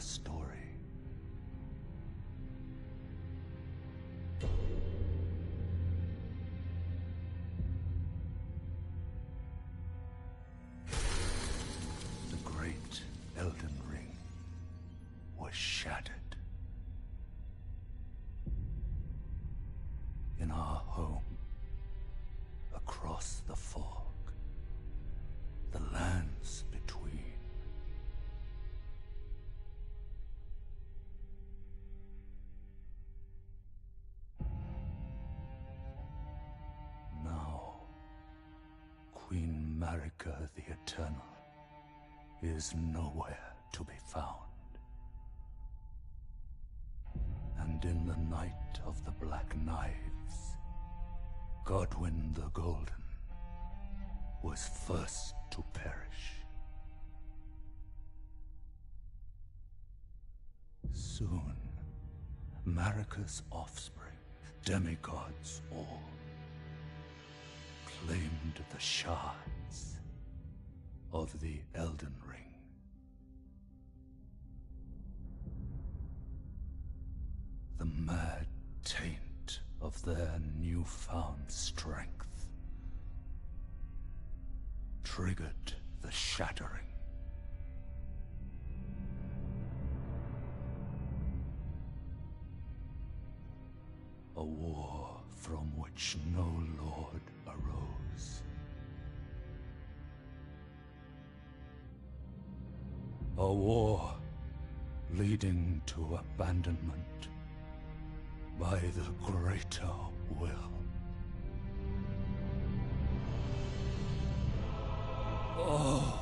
story. The great Elden Ring was shattered. In our home, across the fog, the lands between. Now, Queen Marika the Eternal is nowhere to be found. And in the night of the Black Knives, Godwyn the Golden was first to perish. Soon, Marika's offspring, demigods all, claimed the shards of the Elden Ring. The mad taint of their newfound strength triggered the shattering. A war from which no lord arose. A war leading to abandonment by the greater will. Oh,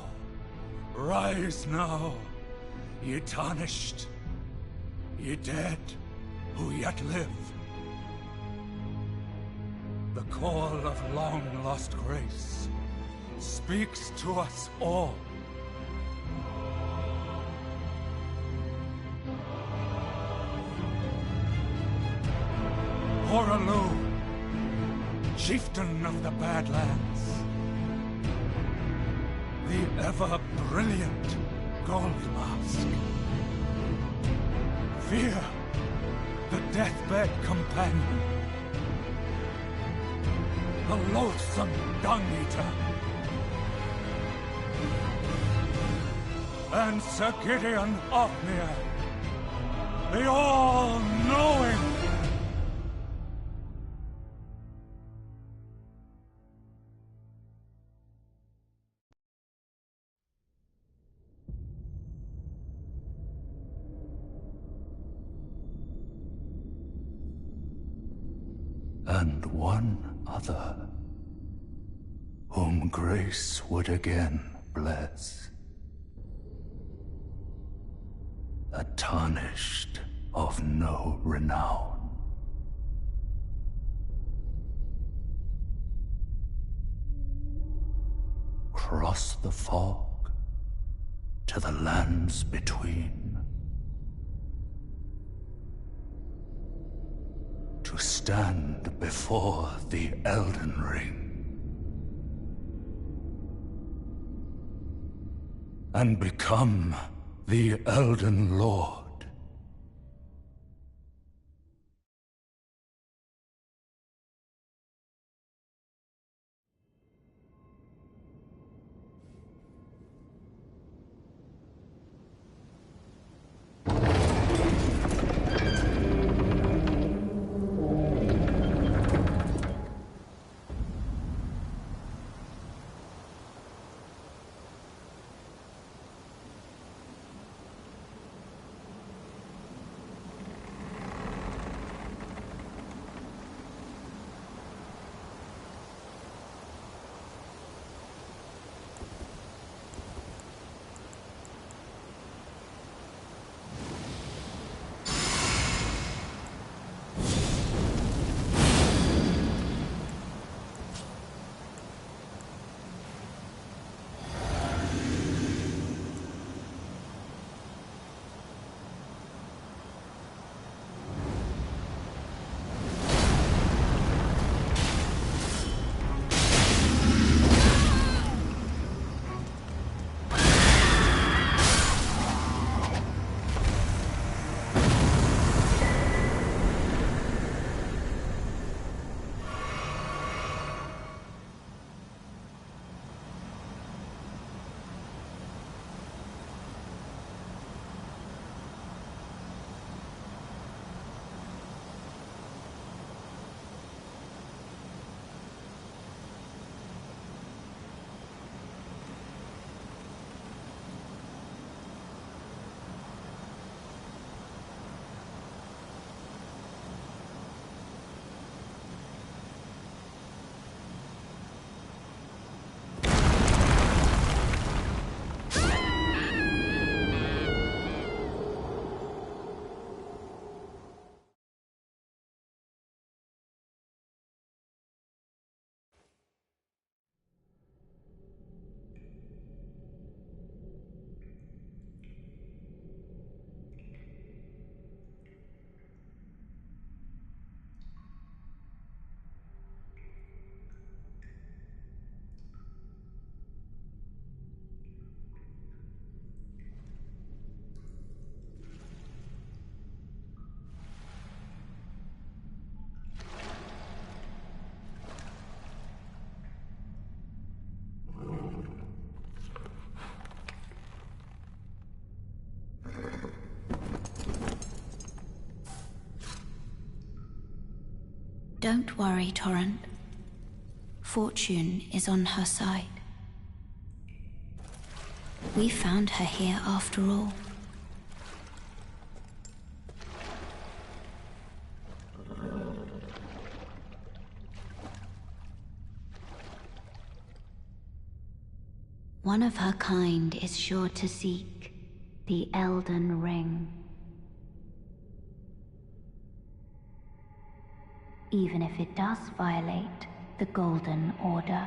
rise now, ye tarnished, ye dead who yet live. The call of long-lost grace speaks to us all. Horalu, chieftain of the Badlands, the ever-brilliant Gold Mask. Fear, the deathbed companion, the loathsome Dung-Eater, and Sir Gideon Othmere, the all-knowing. And one other, whom grace would again bless. A tarnished of no renown. Cross the fog to the lands between. To stand before the Elden Ring and become the Elden Lord. Don't worry, Torrent. Fortune is on her side. We found her here after all. One of her kind is sure to seek the Elden Ring. Even if it does violate the Golden Order.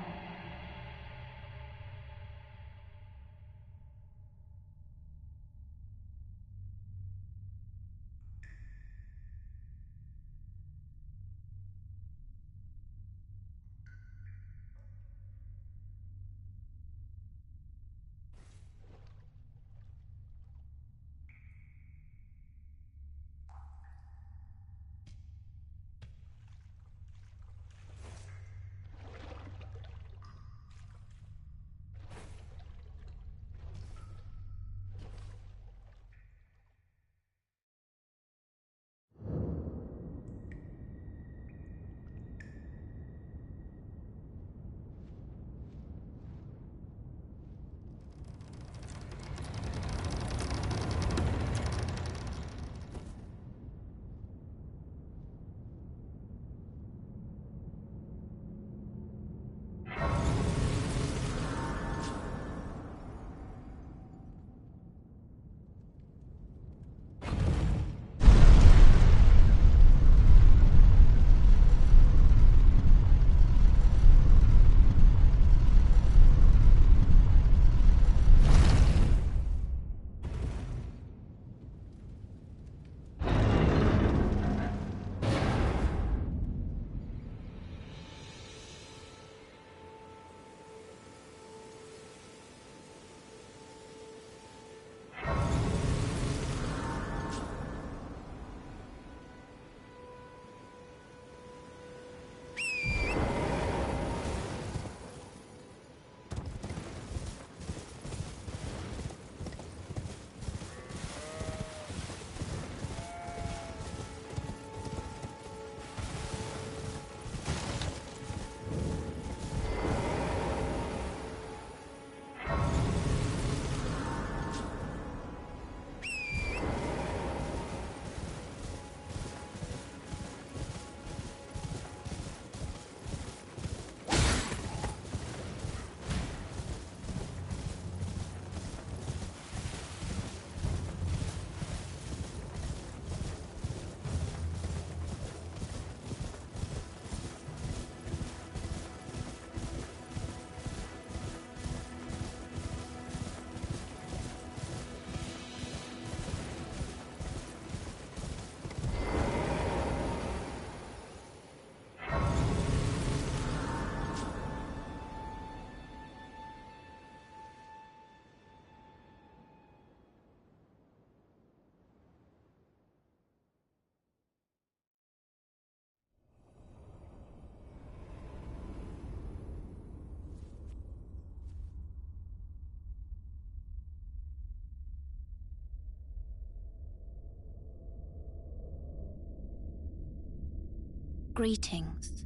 Greetings,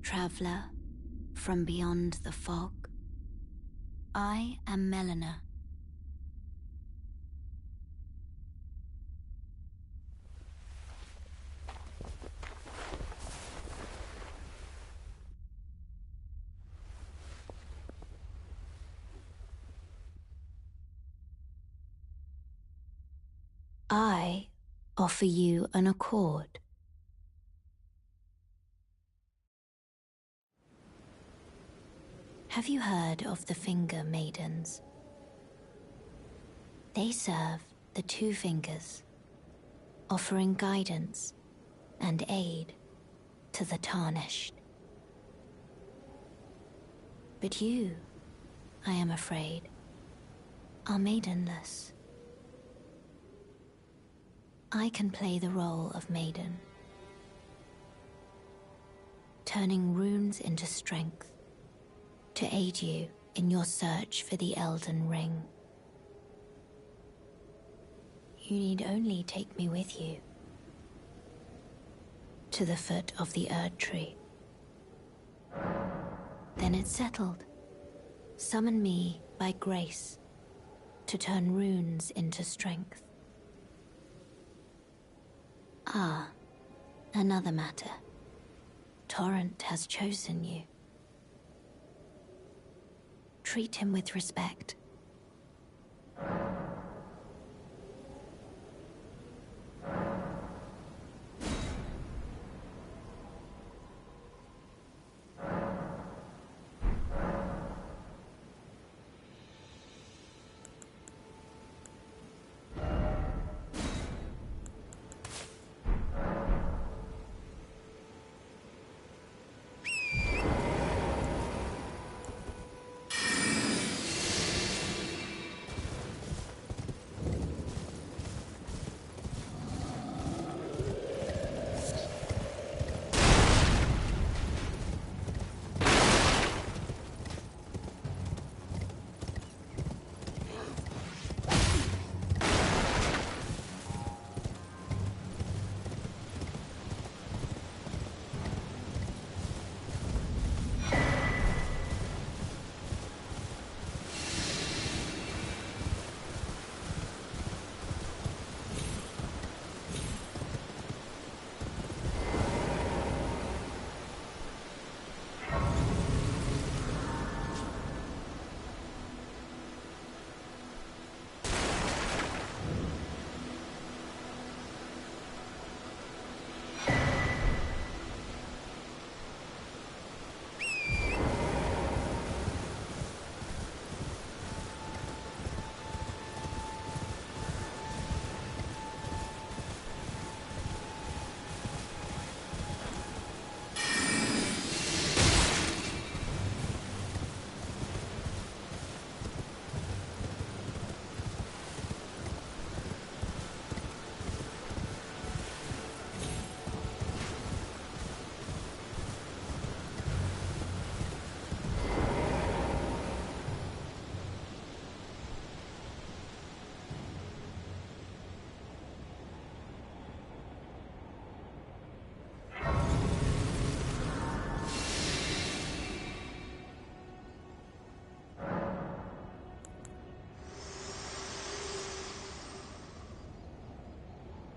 traveler from beyond the fog. I am Melina. I offer you an accord. Have you heard of the Finger Maidens? They serve the Two Fingers, offering guidance and aid to the Tarnished. But you, I am afraid, are maidenless. I can play the role of maiden, turning runes into strength to aid you in your search for the Elden Ring. You need only take me with you. to the foot of the Erd Tree. Then it settled. Summon me by grace to turn runes into strength. Ah, another matter. Torrent has chosen you. Treat him with respect.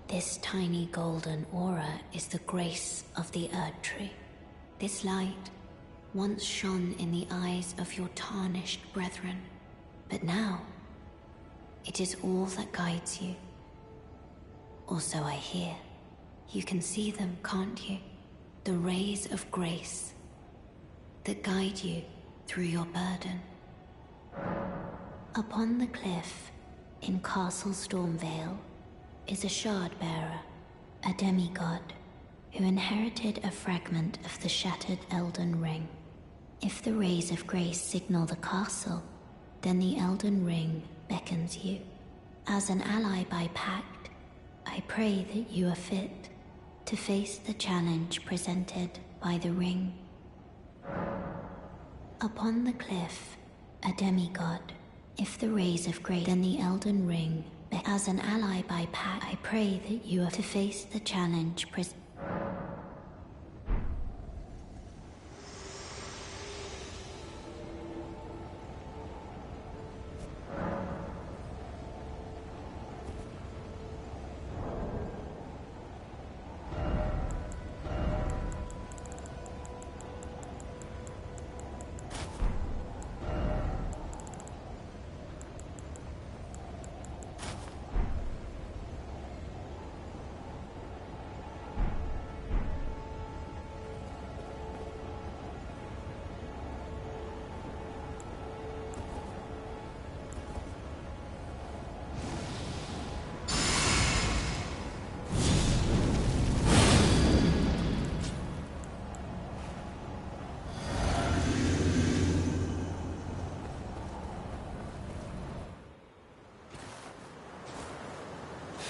This tiny golden aura is the grace of the Erd Tree. This light once shone in the eyes of your tarnished brethren, but now it is all that guides you. Or so I hear. You can see them, can't you? The rays of grace that guide you through your burden. Upon the cliff in Castle Stormvale is a shard-bearer, a demigod, who inherited a fragment of the shattered Elden Ring. If the rays of grace signal the castle, then the Elden Ring beckons you. As an ally by pact, I pray that you are fit to face the challenge presented by the ring. Upon the cliff, a demigod. If the rays of grace, then the Elden Ring. As an ally by pact, I pray that you are to face the challenge presented.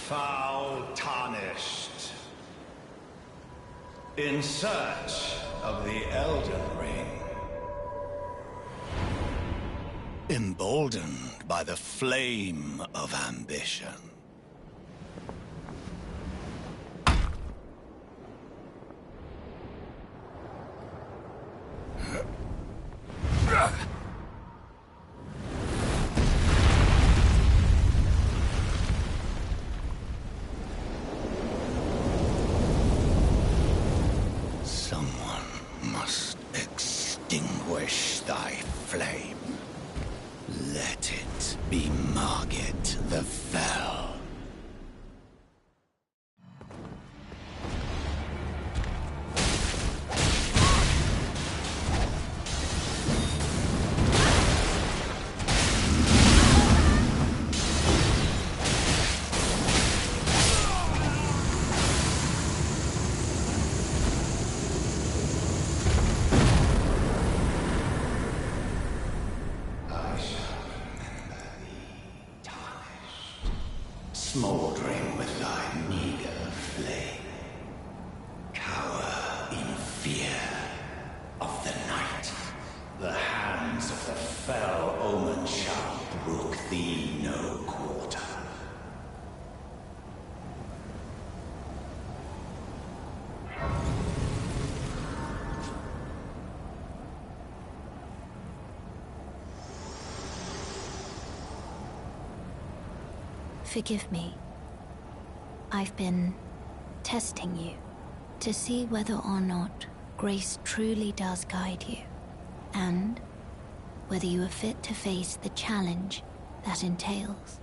Foul tarnished. In search of the Elden Ring. Emboldened by the flame of ambition. target the fell. Smouldering with thy meager flame, cower in fear of the night. The hands of the fell omen shall brook thee no quarter. Forgive me. I've been testing you to see whether or not grace truly does guide you, and whether you are fit to face the challenge that entails.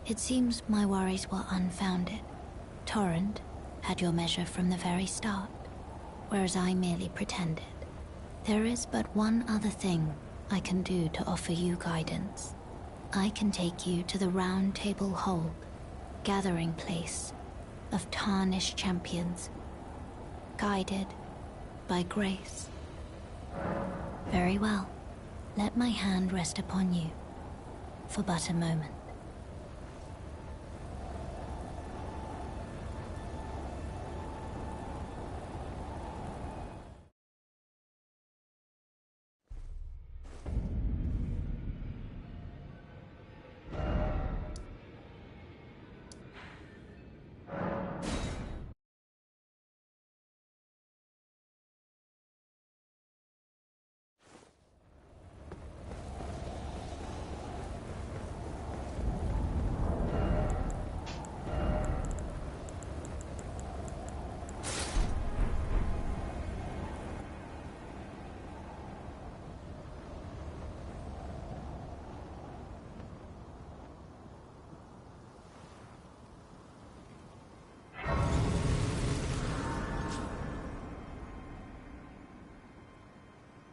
It seems my worries were unfounded. Torrent had your measure from the very start, whereas I merely pretended. There is but one other thing I can do to offer you guidance. I can take you to the Round Table Hold, gathering place of tarnished champions, guided by grace. Very well. Let my hand rest upon you for but a moment.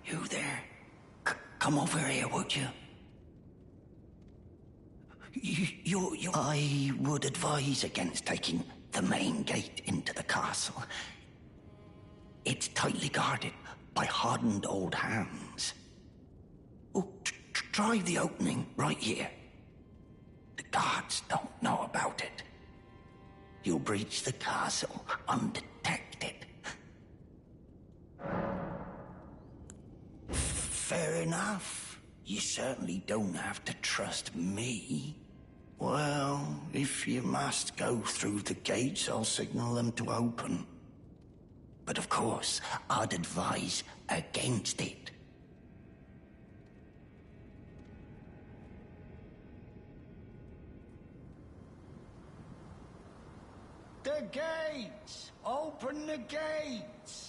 You there? Come over here, would you? I would advise against taking the main gate into the castle. It's tightly guarded by hardened old hands. Oh, try the opening right here. The guards don't know about it. You'll breach the castle undetected. Fair enough. You certainly don't have to trust me. Well, if you must go through the gates, I'll signal them to open. But of course, I'd advise against it. The gates! Open the gates!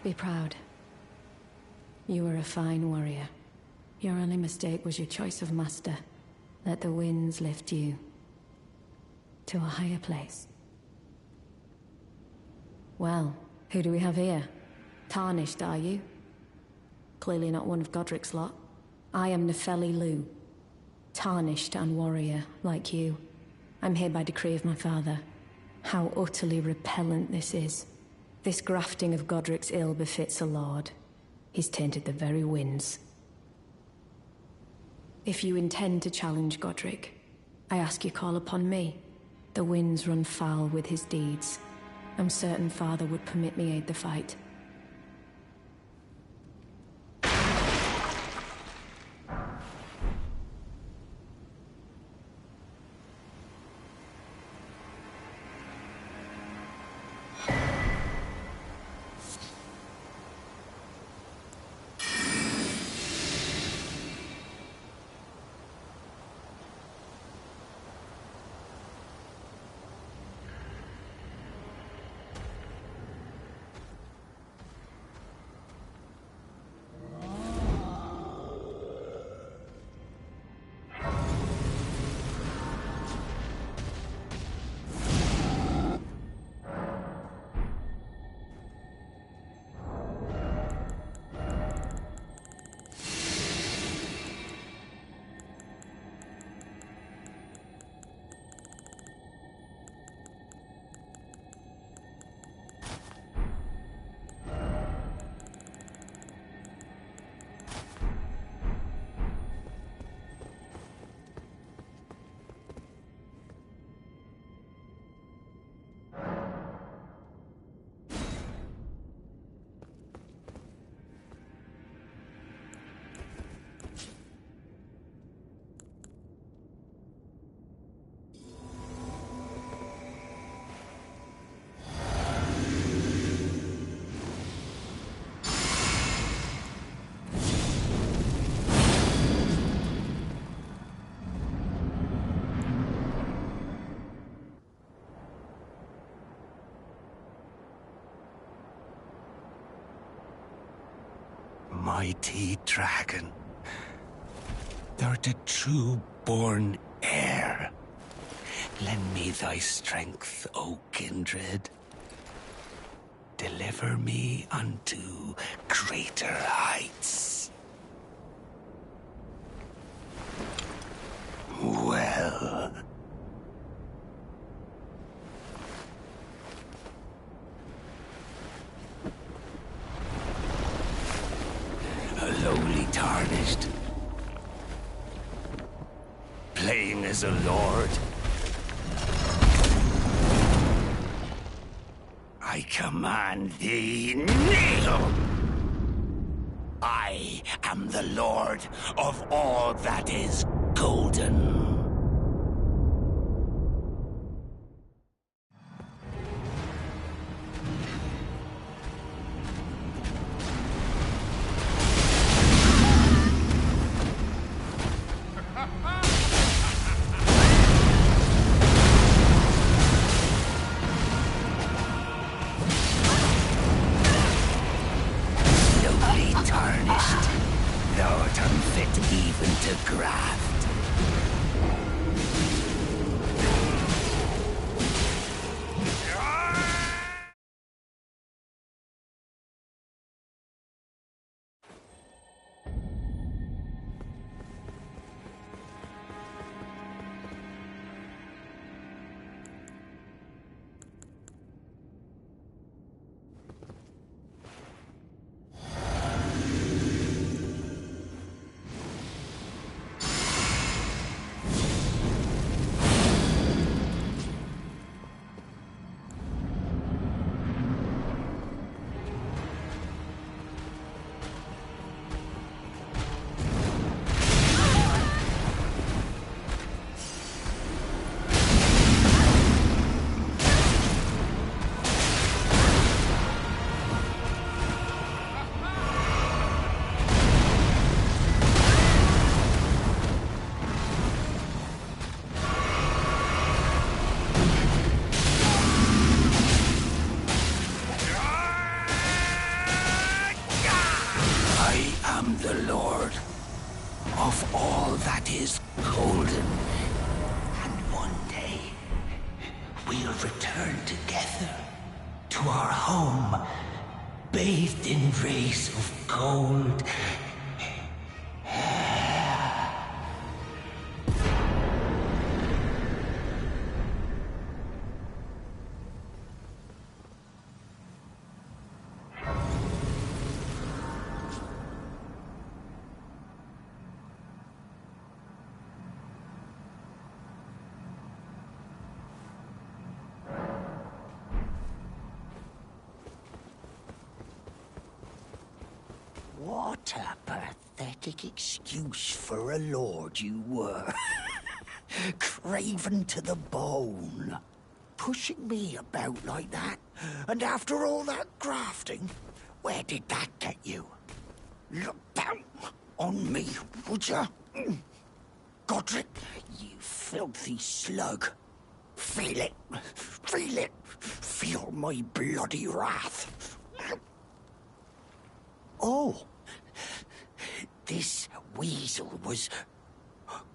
Be proud. You were a fine warrior. Your only mistake was your choice of master. Let the winds lift you to a higher place. Well, who do we have here? Tarnished, are you? Clearly not one of Godric's lot. I am Nefeli Lu. Tarnished and warrior, like you. I'm here by decree of my father. How utterly repellent this is. This grafting of Godric's ill befits a lord. He's tainted the very winds. If you intend to challenge Godric, I ask you call upon me. The winds run foul with his deeds. I'm certain father would permit me aid the fight. Mighty dragon, thou the true-born heir. Lend me thy strength, O kindred. Deliver me unto greater heights. Well... lowly tarnished, playing as a lord. I command thee, kneel! I am the lord of all that is golden. Tarnished, thou art unfit even to graft. return together to our home, bathed in rays of gold. What a pathetic excuse for a lord you were. Craven to the bone. Pushing me about like that. And after all that grafting, where did that get you? Look down on me, would ya? Godric, you filthy slug. Feel it. Feel it. Feel my bloody wrath. Oh. This weasel was...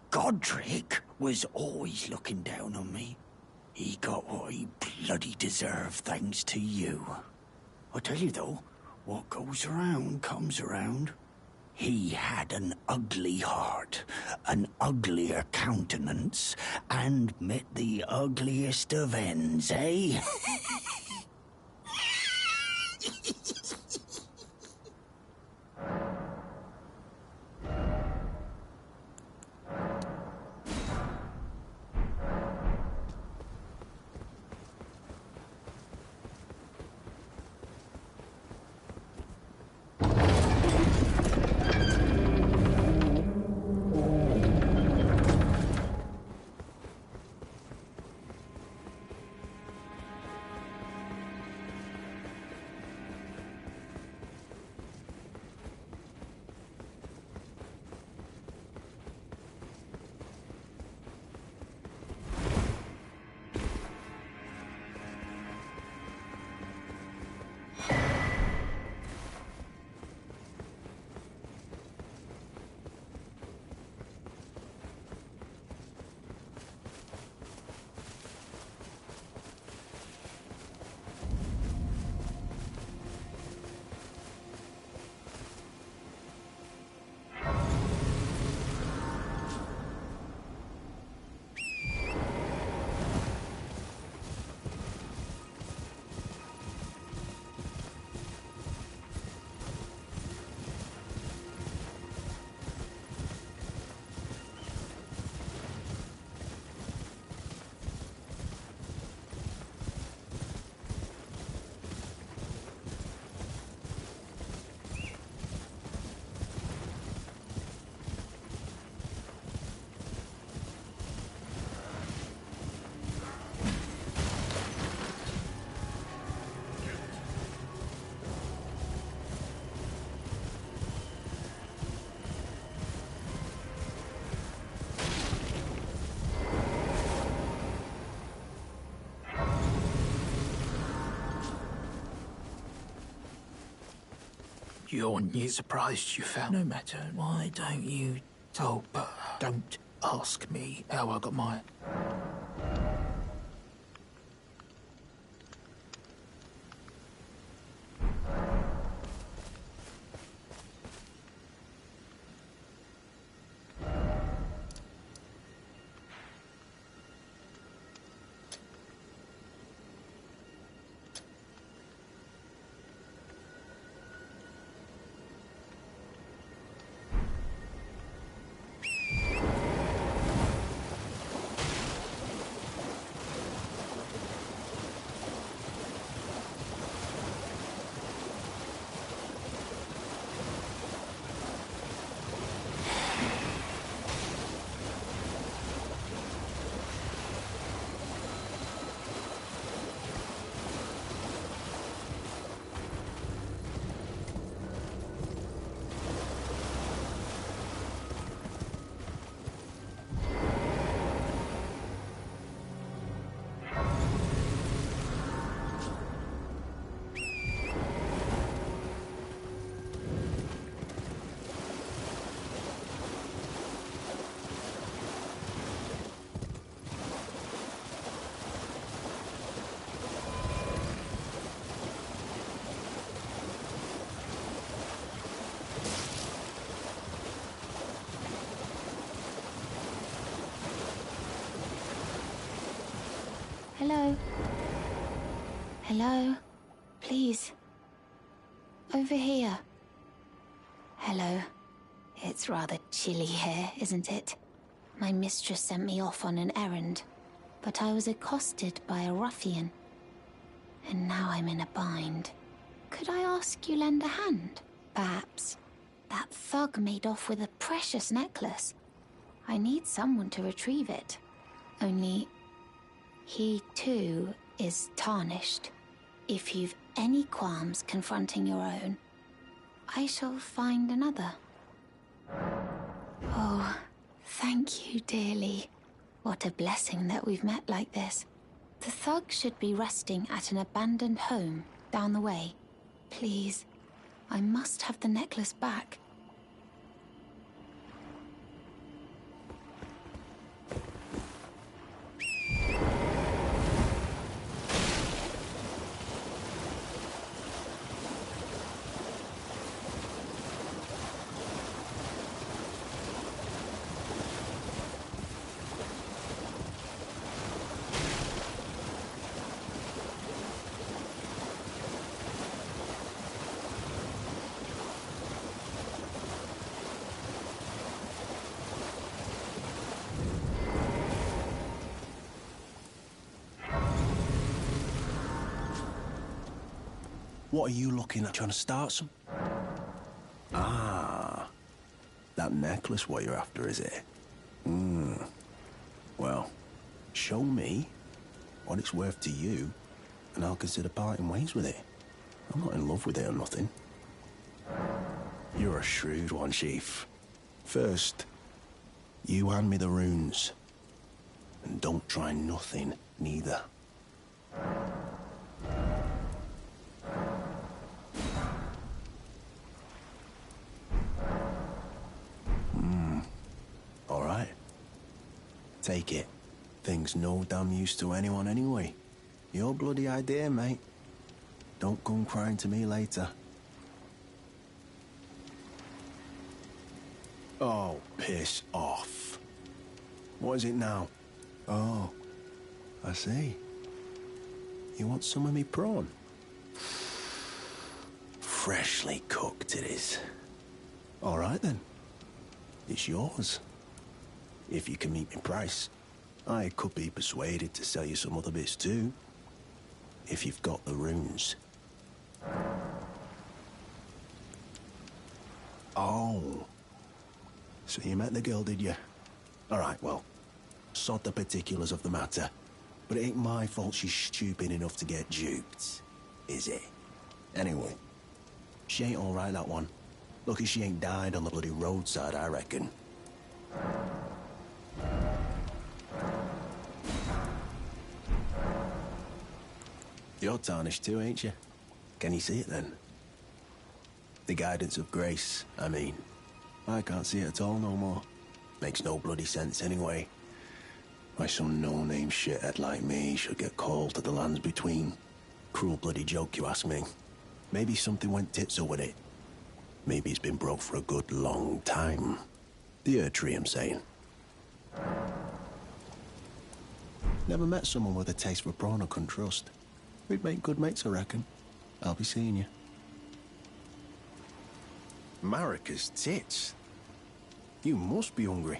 Godric was always looking down on me. He got what he bloody deserved thanks to you. I tell you though, what goes around comes around. He had an ugly heart, an uglier countenance, and met the ugliest of ends, eh? You're new. Surprised you found. No matter. Why don't you? Oh, but don't ask me how I got my. Hello? Hello? Please. Over here. Hello. It's rather chilly here, isn't it? My mistress sent me off on an errand, but I was accosted by a ruffian. And now I'm in a bind. Could I ask you lend a hand? Perhaps. That thug made off with a precious necklace. I need someone to retrieve it. Only, he too is tarnished. If you've any qualms confronting your own, I shall find another. Oh, thank you dearly. What a blessing that we've met like this. The thug should be resting at an abandoned home down the way. Please, I must have the necklace back. What are you looking at? Trying to start some? Ah, that necklace what you're after, is it? Well, show me what it's worth to you, and I'll consider parting ways with it. I'm not in love with it or nothing. You're a shrewd one, Chief. First, you hand me the runes. And don't try nothing, neither. All right. Take it. Thing's no damn use to anyone anyway. Your bloody idea, mate. Don't come crying to me later. Oh, piss off. What is it now? Oh, I see. You want some of me prawn? Freshly cooked it is. All right then. It's yours. If you can meet me price. I could be persuaded to sell you some other bits too. If you've got the runes. Oh. So you met the girl, did you? All right, well, sod the particulars of the matter. But it ain't my fault she's stupid enough to get duped, is it? Anyway, she ain't all right, that one. Lucky she ain't died on the bloody roadside, I reckon. You're tarnished too, ain't you? Can you see it then? The guidance of grace, I mean. I can't see it at all no more. Makes no bloody sense anyway. Why some no-name shithead like me should get called to the lands between. Cruel bloody joke, you ask me. Maybe something went tits with it. Maybe it's been broke for a good long time. The Earth Tree, I'm saying. Never met someone with a taste for prawn I couldn't trust. We'd make good mates, I reckon. I'll be seeing you. Marika's tits. You must be hungry.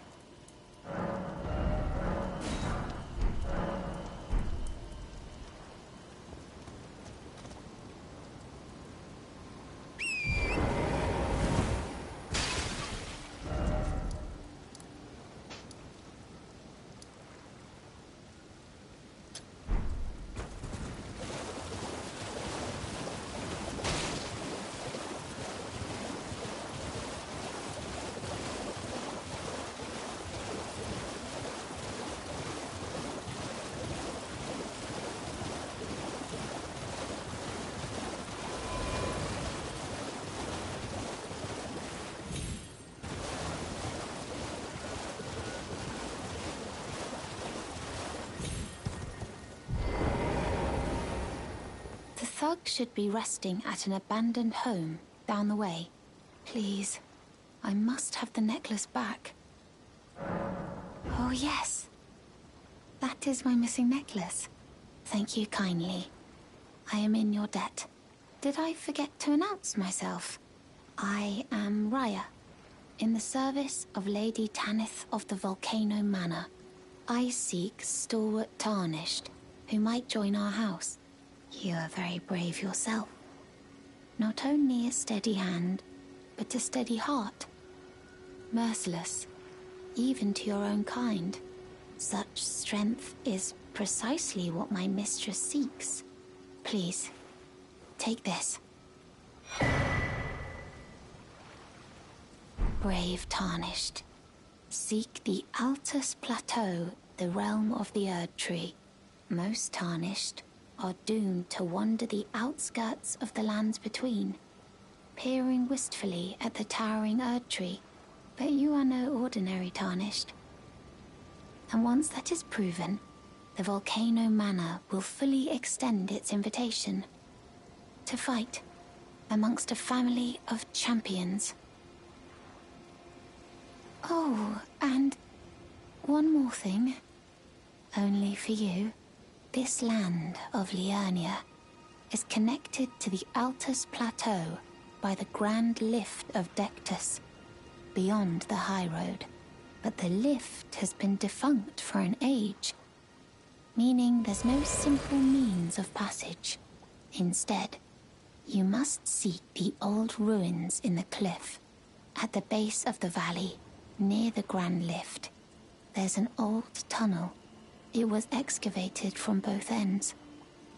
The thug should be resting at an abandoned home down the way. Please, I must have the necklace back. Oh yes, that is my missing necklace. Thank you kindly. I am in your debt. Did I forget to announce myself? I am Raya, in the service of Lady Tanith of the Volcano Manor. I seek stalwart Tarnished, who might join our house. You are very brave yourself. Not only a steady hand, but a steady heart. Merciless, even to your own kind. Such strength is precisely what my mistress seeks. Please, take this. Brave Tarnished. Seek the Altus Plateau, the realm of the Erd Tree. Most Tarnished are doomed to wander the outskirts of the lands between, peering wistfully at the towering Erd Tree. But you are no ordinary Tarnished. And once that is proven, the Volcano Manor will fully extend its invitation to fight amongst a family of champions. Oh, and one more thing. Only for you. This land of Liurnia is connected to the Altus Plateau by the Grand Lift of Dectus, beyond the High Road. But the lift has been defunct for an age, meaning there's no simple means of passage. Instead, you must seek the old ruins in the cliff. At the base of the valley, near the Grand Lift, there's an old tunnel. It was excavated from both ends,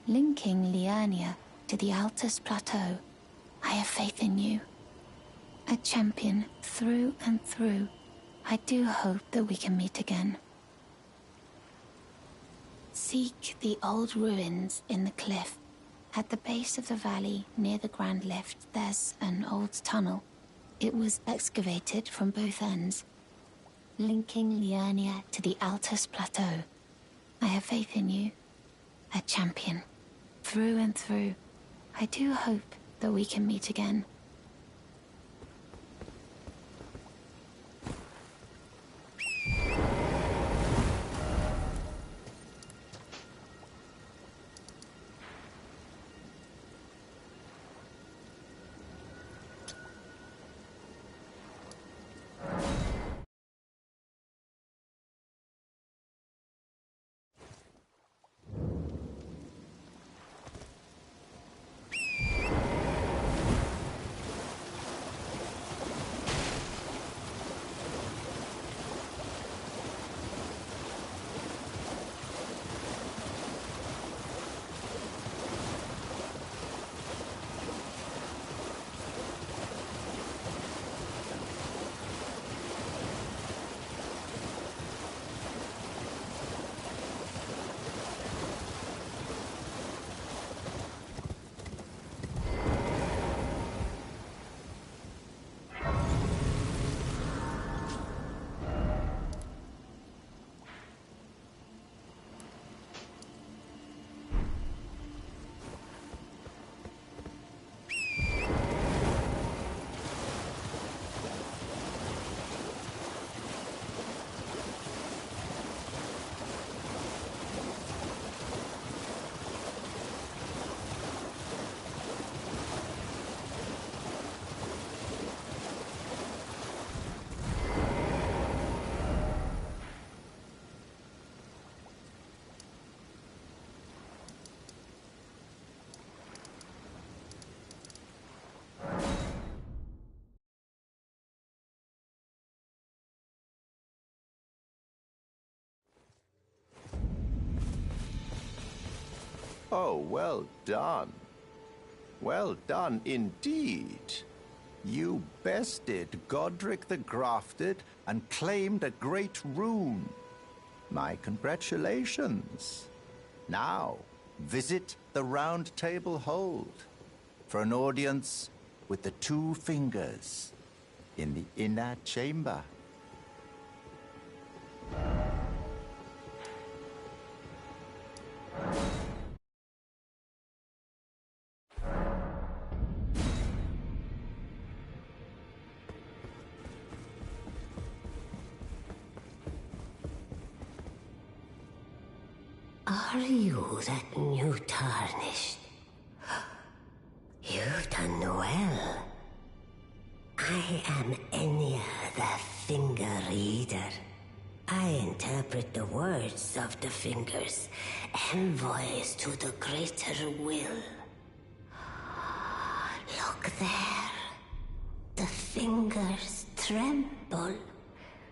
linking Liurnia to the Altus Plateau. I have faith in you. A champion through and through. I do hope that we can meet again. Seek the old ruins in the cliff. At the base of the valley, near the Grand Lift, there's an old tunnel. It was excavated from both ends, linking Liurnia to the Altus Plateau. I have faith in you. A champion. Through and through. I do hope that we can meet again. Oh, well done. Well done indeed. You bested Godric the Grafted and claimed a great rune. My congratulations. Now, visit the Round Table Hold for an audience with the two fingers in the inner chamber. Are you that new Tarnished? You've done well. I am Enya the Finger Reader. I interpret the words of the fingers, envoys to the greater will. Look there. The fingers tremble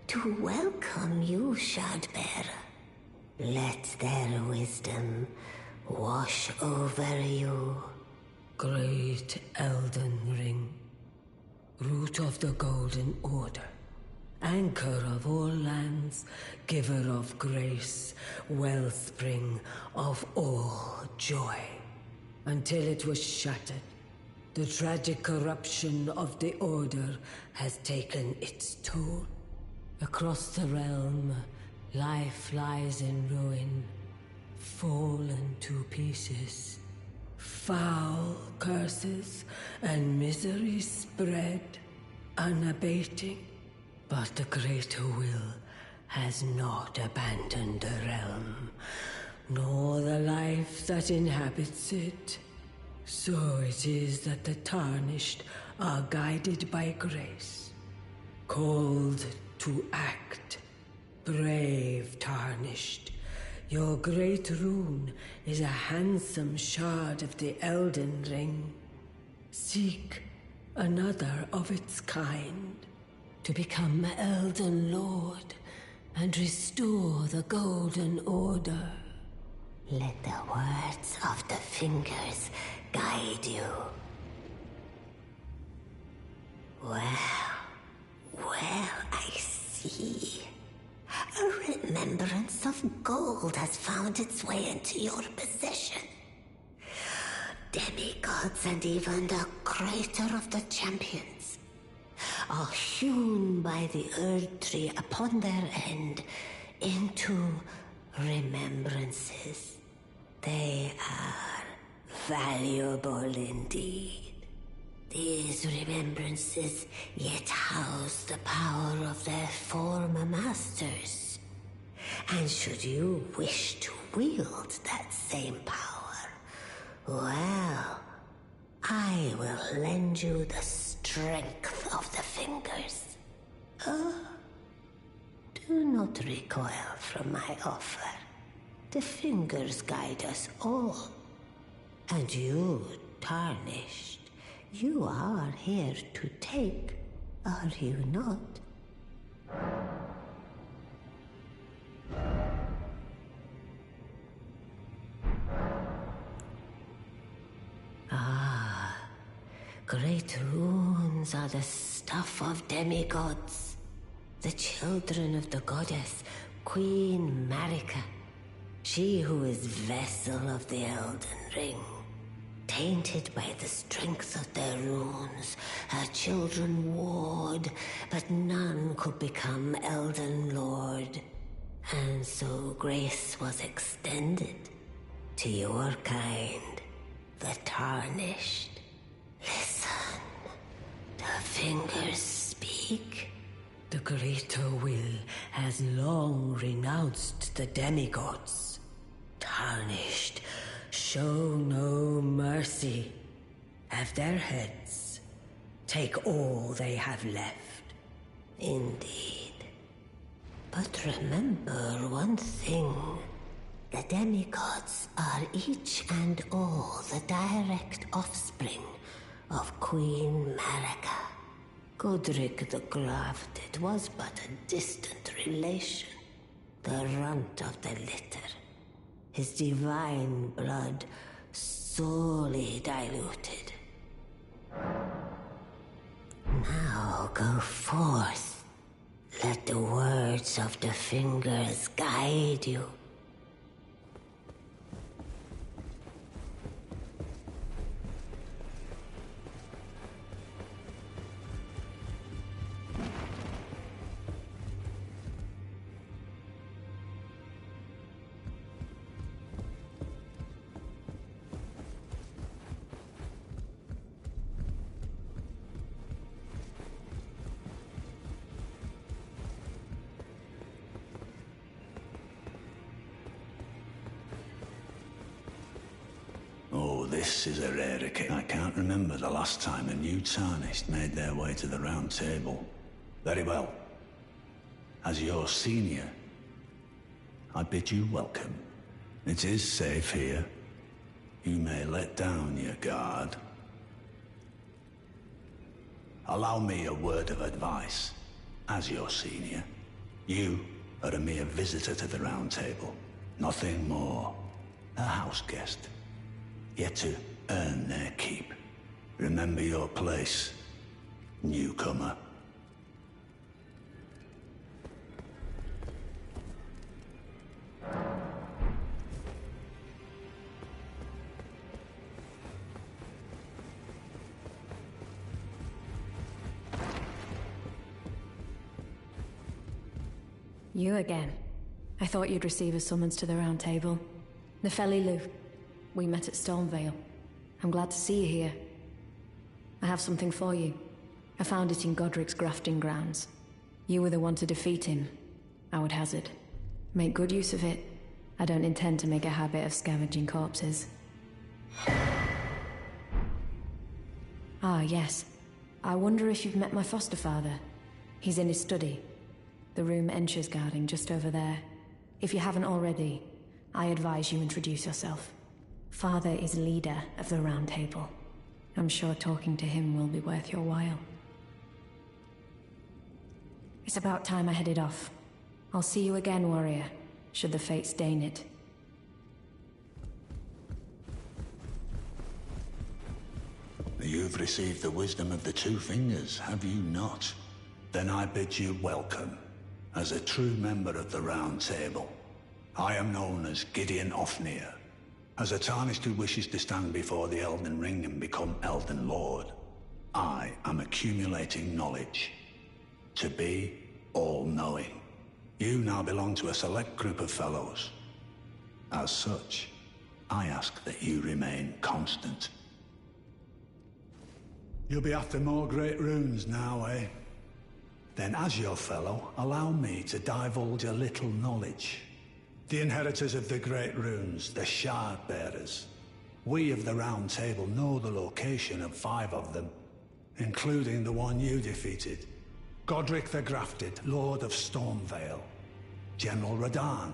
to welcome you, Shardbearer. Let their wisdom wash over you. Great Elden Ring, root of the Golden Order, anchor of all lands, giver of grace, wellspring of all joy. Until it was shattered, the tragic corruption of the Order has taken its toll. Across the realm, life lies in ruin, fallen to pieces. Foul curses and misery spread, unabating. But the greater will has not abandoned the realm, nor the life that inhabits it. So it is that the Tarnished are guided by grace, called to act. Brave Tarnished, your great rune is a handsome shard of the Elden Ring. Seek another of its kind to become Elden Lord and restore the Golden Order. Let the words of the fingers guide you. Well, I see. A remembrance of gold has found its way into your possession. Demigods and even the creator of the champions are hewn by the Earth Tree upon their end into remembrances. They are valuable indeed. These remembrances yet house the power of their former masters. And should you wish to wield that same power, well, I will lend you the strength of the fingers. Do not recoil from my offer. The fingers guide us all. And you, Tarnished, you are here to take, are you not? Great runes are the stuff of demigods, the children of the goddess, Queen Marika, she who is vessel of the Elden Ring. Tainted by the strength of their runes, her children warred, but none could become Elden Lord. And so grace was extended to your kind, the Tarnished. Listen, the fingers speak. The greater will has long renounced the demigods. Tarnished, show no mercy. Have their heads. Take all they have left. Indeed. But remember one thing. The demigods are each and all the direct offspring of Queen Marika. Godric the Grafted was but a distant relation, the runt of the litter. His divine blood sorely diluted. Now go forth. Let the words of the fingers guide you. this is a rare occasion. I can't remember the last time a new Tarnished made their way to the Round Table. Very well. As your senior, I bid you welcome. It is safe here. You may let down your guard. Allow me a word of advice. As your senior, you are a mere visitor to the Round Table. Nothing more. A house guest. Yet to earn their keep. Remember your place, newcomer. You again. I thought you'd receive a summons to the Round Table. Nefeli Lu. We met at Stormvale. I'm glad to see you here. I have something for you. I found it in Godric's grafting grounds. You were the one to defeat him, I would hazard. Make good use of it. I don't intend to make a habit of scavenging corpses. Ah, yes. I wonder if you've met my foster father. He's in his study. The room Ensha's guarding just over there. If you haven't already, I advise you introduce yourself. Father is leader of the Round Table. I'm sure talking to him will be worth your while. It's about time I headed off. I'll see you again, warrior, should the fates deign it. You've received the wisdom of the Two Fingers, have you not? Then I bid you welcome, as a true member of the Round Table. I am known as Gideon Ofnir. As a Tarnished who wishes to stand before the Elden Ring and become Elden Lord, I am accumulating knowledge. To be all-knowing. You now belong to a select group of fellows. As such, I ask that you remain constant. You'll be after more great runes now, eh? Then as your fellow, allow me to divulge a little knowledge. The inheritors of the great runes, the Shard Bearers. We of the Round Table know the location of 5 of them, including the one you defeated. Godric the Grafted, Lord of Stormvale. General Radahn,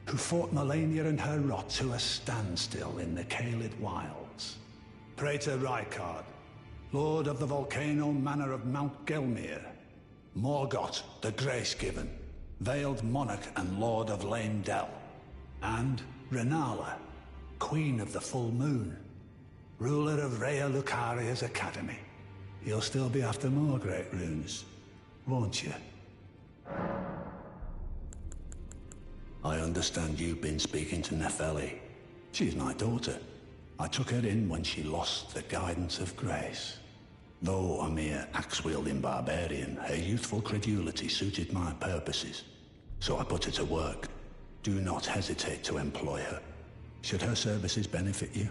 who fought Melania and her rot to a standstill in the Caelid Wilds. Praetor Rykard, Lord of the Volcano Manor of Mount Gelmir. Morgott, the Grace-Given, Veiled Monarch and Lord of Lame Dell. And Renala, Queen of the Full Moon, ruler of Rhea Lucaria's Academy. You'll still be after more great runes, won't you? I understand you've been speaking to Nefeli. She's my daughter. I took her in when she lost the guidance of grace. Though a mere axe-wielding barbarian, her youthful credulity suited my purposes. So I put her to work. Do not hesitate to employ her. Should her services benefit you,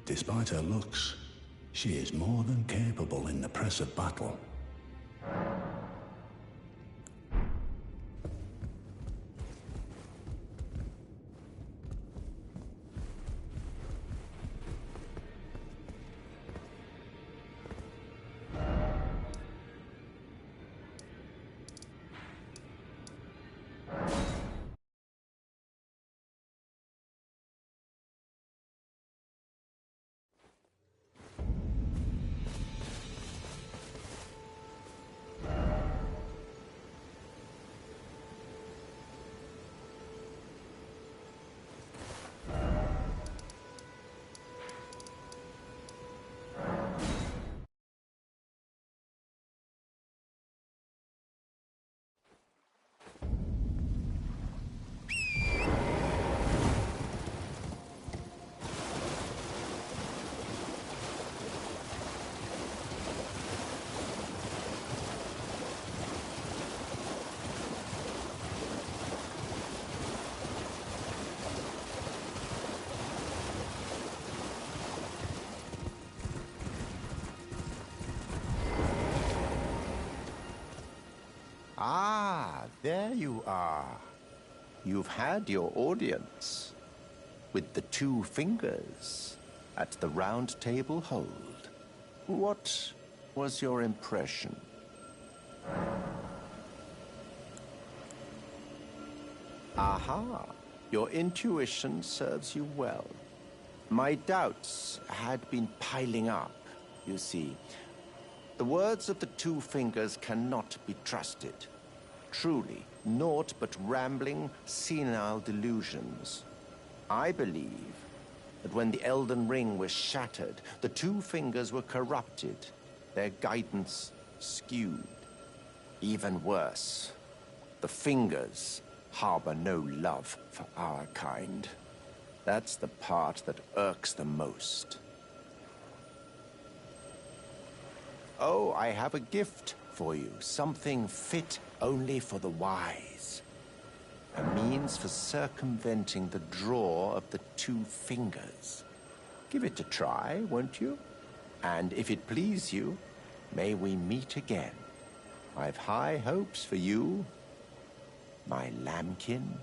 despite her looks, she is more than capable in the press of battle. Ah, there you are. You've had your audience with the Two Fingers. at the Round Table Hold. What was your impression? Aha! Your intuition serves you well. My doubts had been piling up, you see. The words of the Two Fingers cannot be trusted. Truly, naught but rambling, senile delusions. I believe that when the Elden Ring was shattered, the Two Fingers were corrupted, their guidance skewed. Even worse, the Fingers harbor no love for our kind. That's the part that irks the most. Oh, I have a gift for you, something fit only for the wise. A means for circumventing the draw of the Two Fingers. Give it a try, won't you? And if it please you, may we meet again. I've high hopes for you, my lambkin.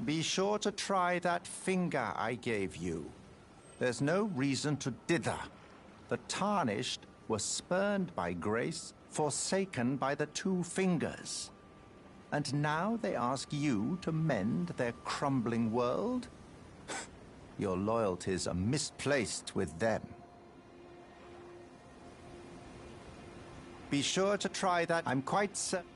Be sure to try that finger I gave you. There's no reason to dither. The Tarnished were spurned by grace, forsaken by the Two Fingers. And now they ask you to mend their crumbling world? Your loyalties are misplaced with them. Be sure to try that. I'm quite certain.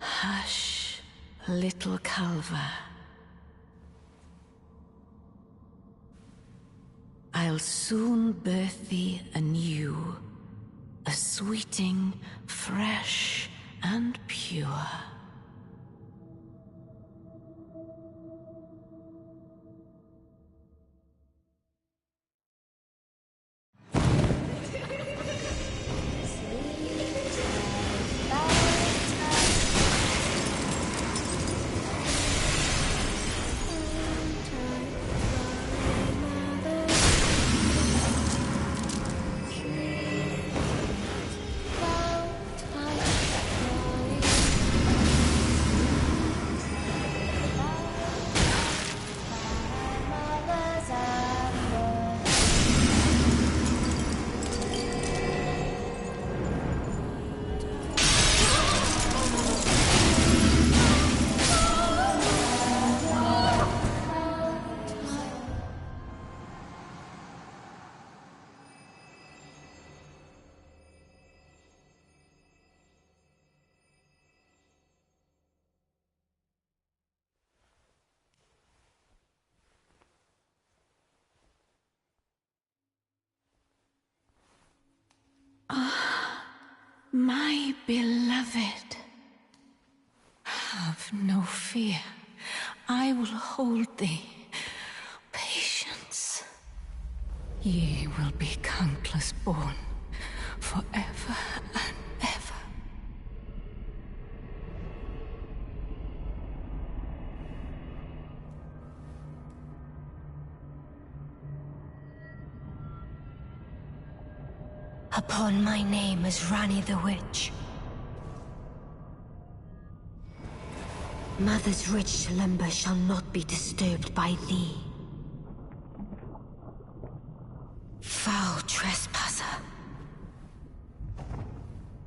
Hush, little Calva. I'll soon birth thee anew, a sweeting, fresh and pure. My beloved, have no fear. I will hold thee. Patience. Ye will be countless born, forever and ever. Upon my name as Rani the Witch. Mother's rich slumber shall not be disturbed by thee. Foul trespasser.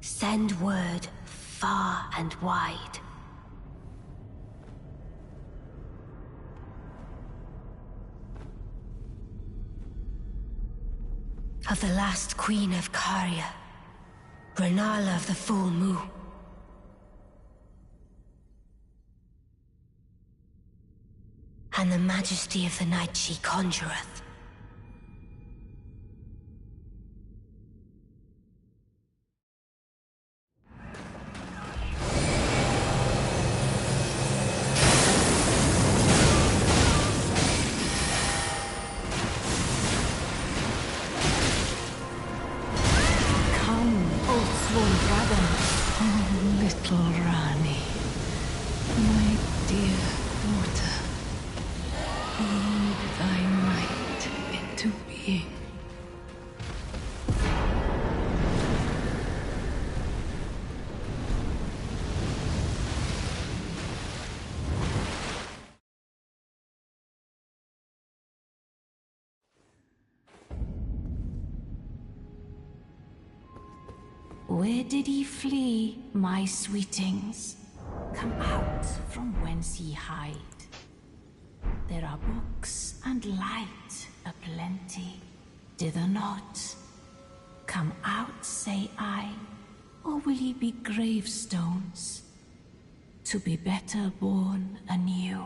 Send word far and wide. Of the last queen of Caria, Renala of the Full Moon. And the majesty of the night she conjureth. Little Rani, my dear daughter, hold thy might into being. Where did ye flee, my sweetings? Come out from whence ye hide. There are books and light aplenty. Dither not. Come out, say I, or will ye be gravestones, to be better born anew?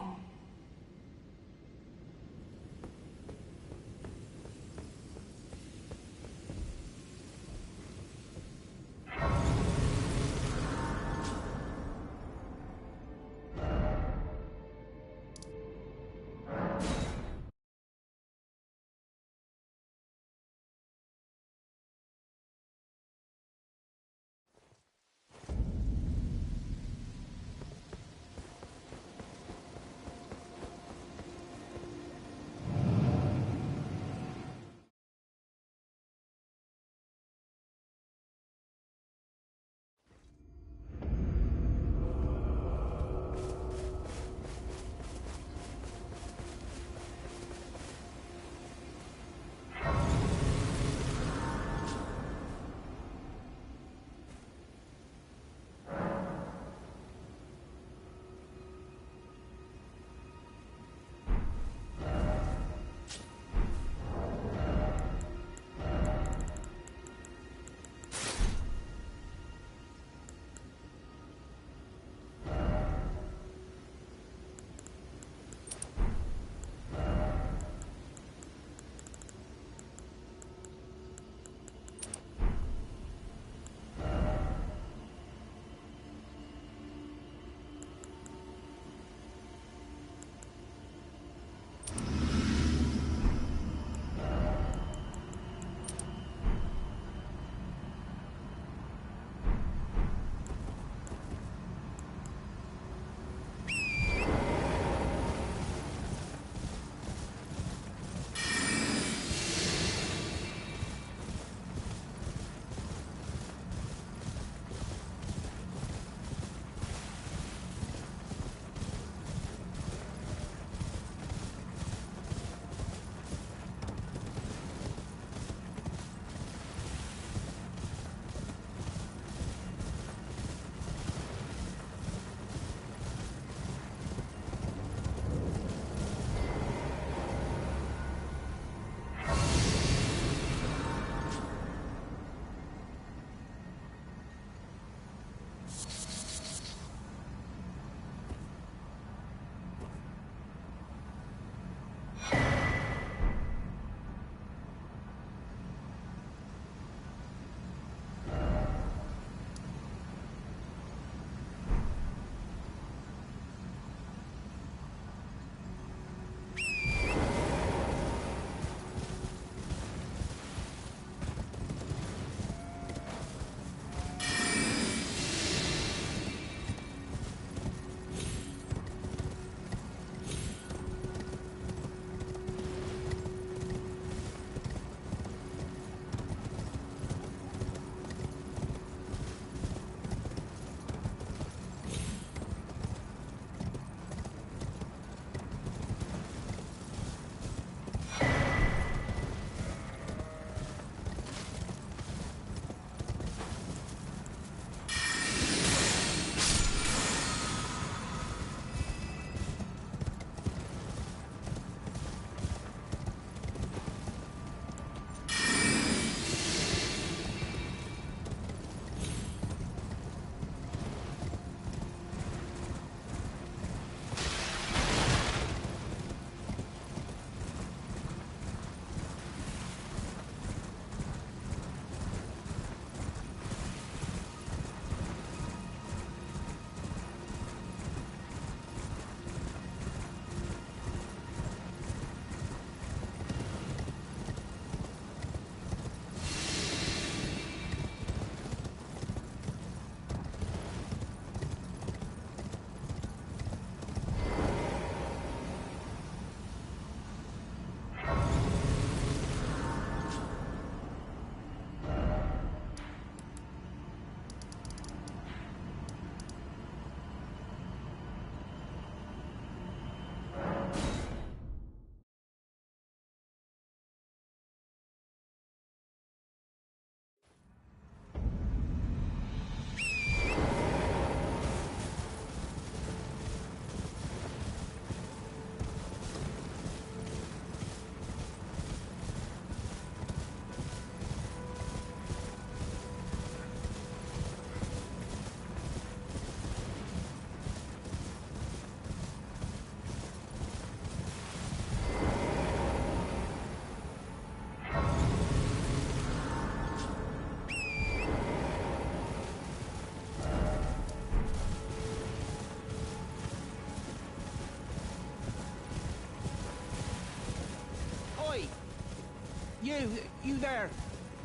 You there?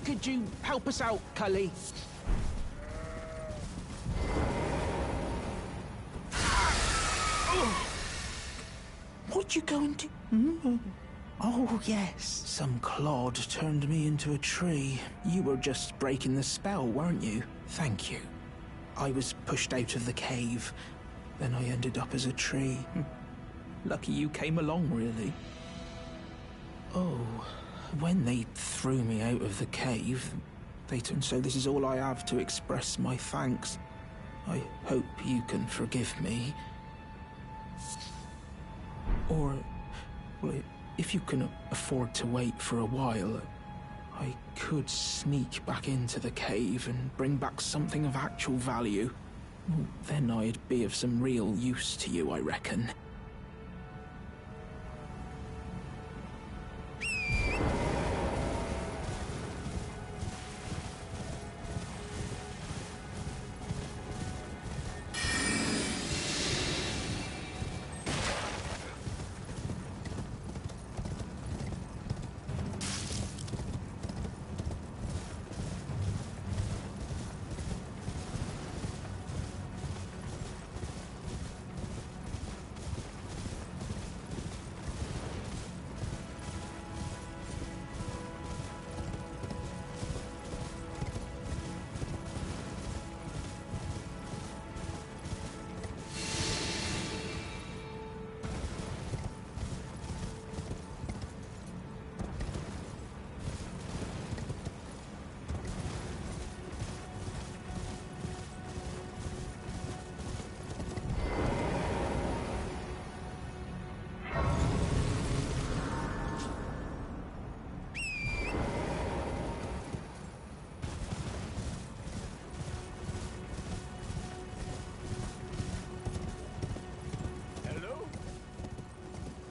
Could you help us out, Cully? What you going to... Oh, yes. Some clod turned me into a tree. You were just breaking the spell, weren't you? Thank you. I was pushed out of the cave. Then I ended up as a tree. Lucky you came along, really. Oh, when they threw me out of the cave, so this is all I have to express my thanks. I hope you can forgive me. Or, well, if you can afford to wait for a while, I could sneak back into the cave and bring back something of actual value. Then I'd be of some real use to you, I reckon.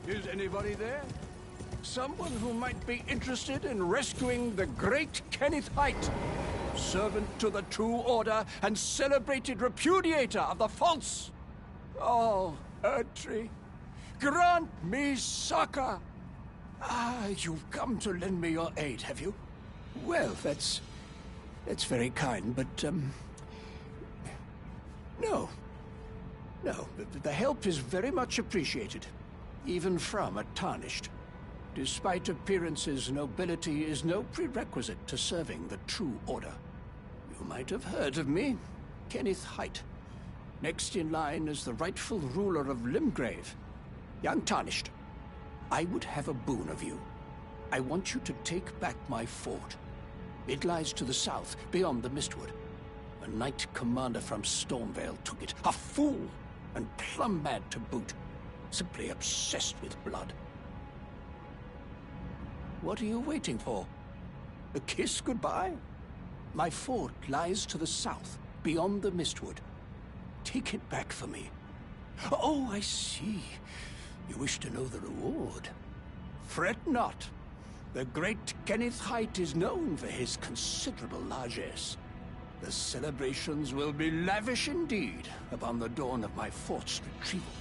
Is anybody there? Someone who might be interested in rescuing the great Kenneth Height, servant to the True Order and celebrated repudiator of the false? Oh, Erdtree, grant me succor! Ah, you've come to lend me your aid, have you? Well, that's very kind, but, no. No, the help is very much appreciated. Even from a Tarnished. Despite appearances, nobility is no prerequisite to serving the True Order. You might have heard of me, Kenneth Height. Next in line is the rightful ruler of Limgrave, young Tarnished. I would have a boon of you. I want you to take back my fort. It lies to the south, beyond the Mistwood. A knight commander from Stormvale took it. A fool, and plumb mad to boot. Simply obsessed with blood. What are you waiting for? A kiss goodbye? My fort lies to the south, beyond the Mistwood. Take it back for me. Oh, I see. You wish to know the reward. Fret not. The great Kenneth Height is known for his considerable largesse. The celebrations will be lavish indeed upon the dawn of my fort's retrieval.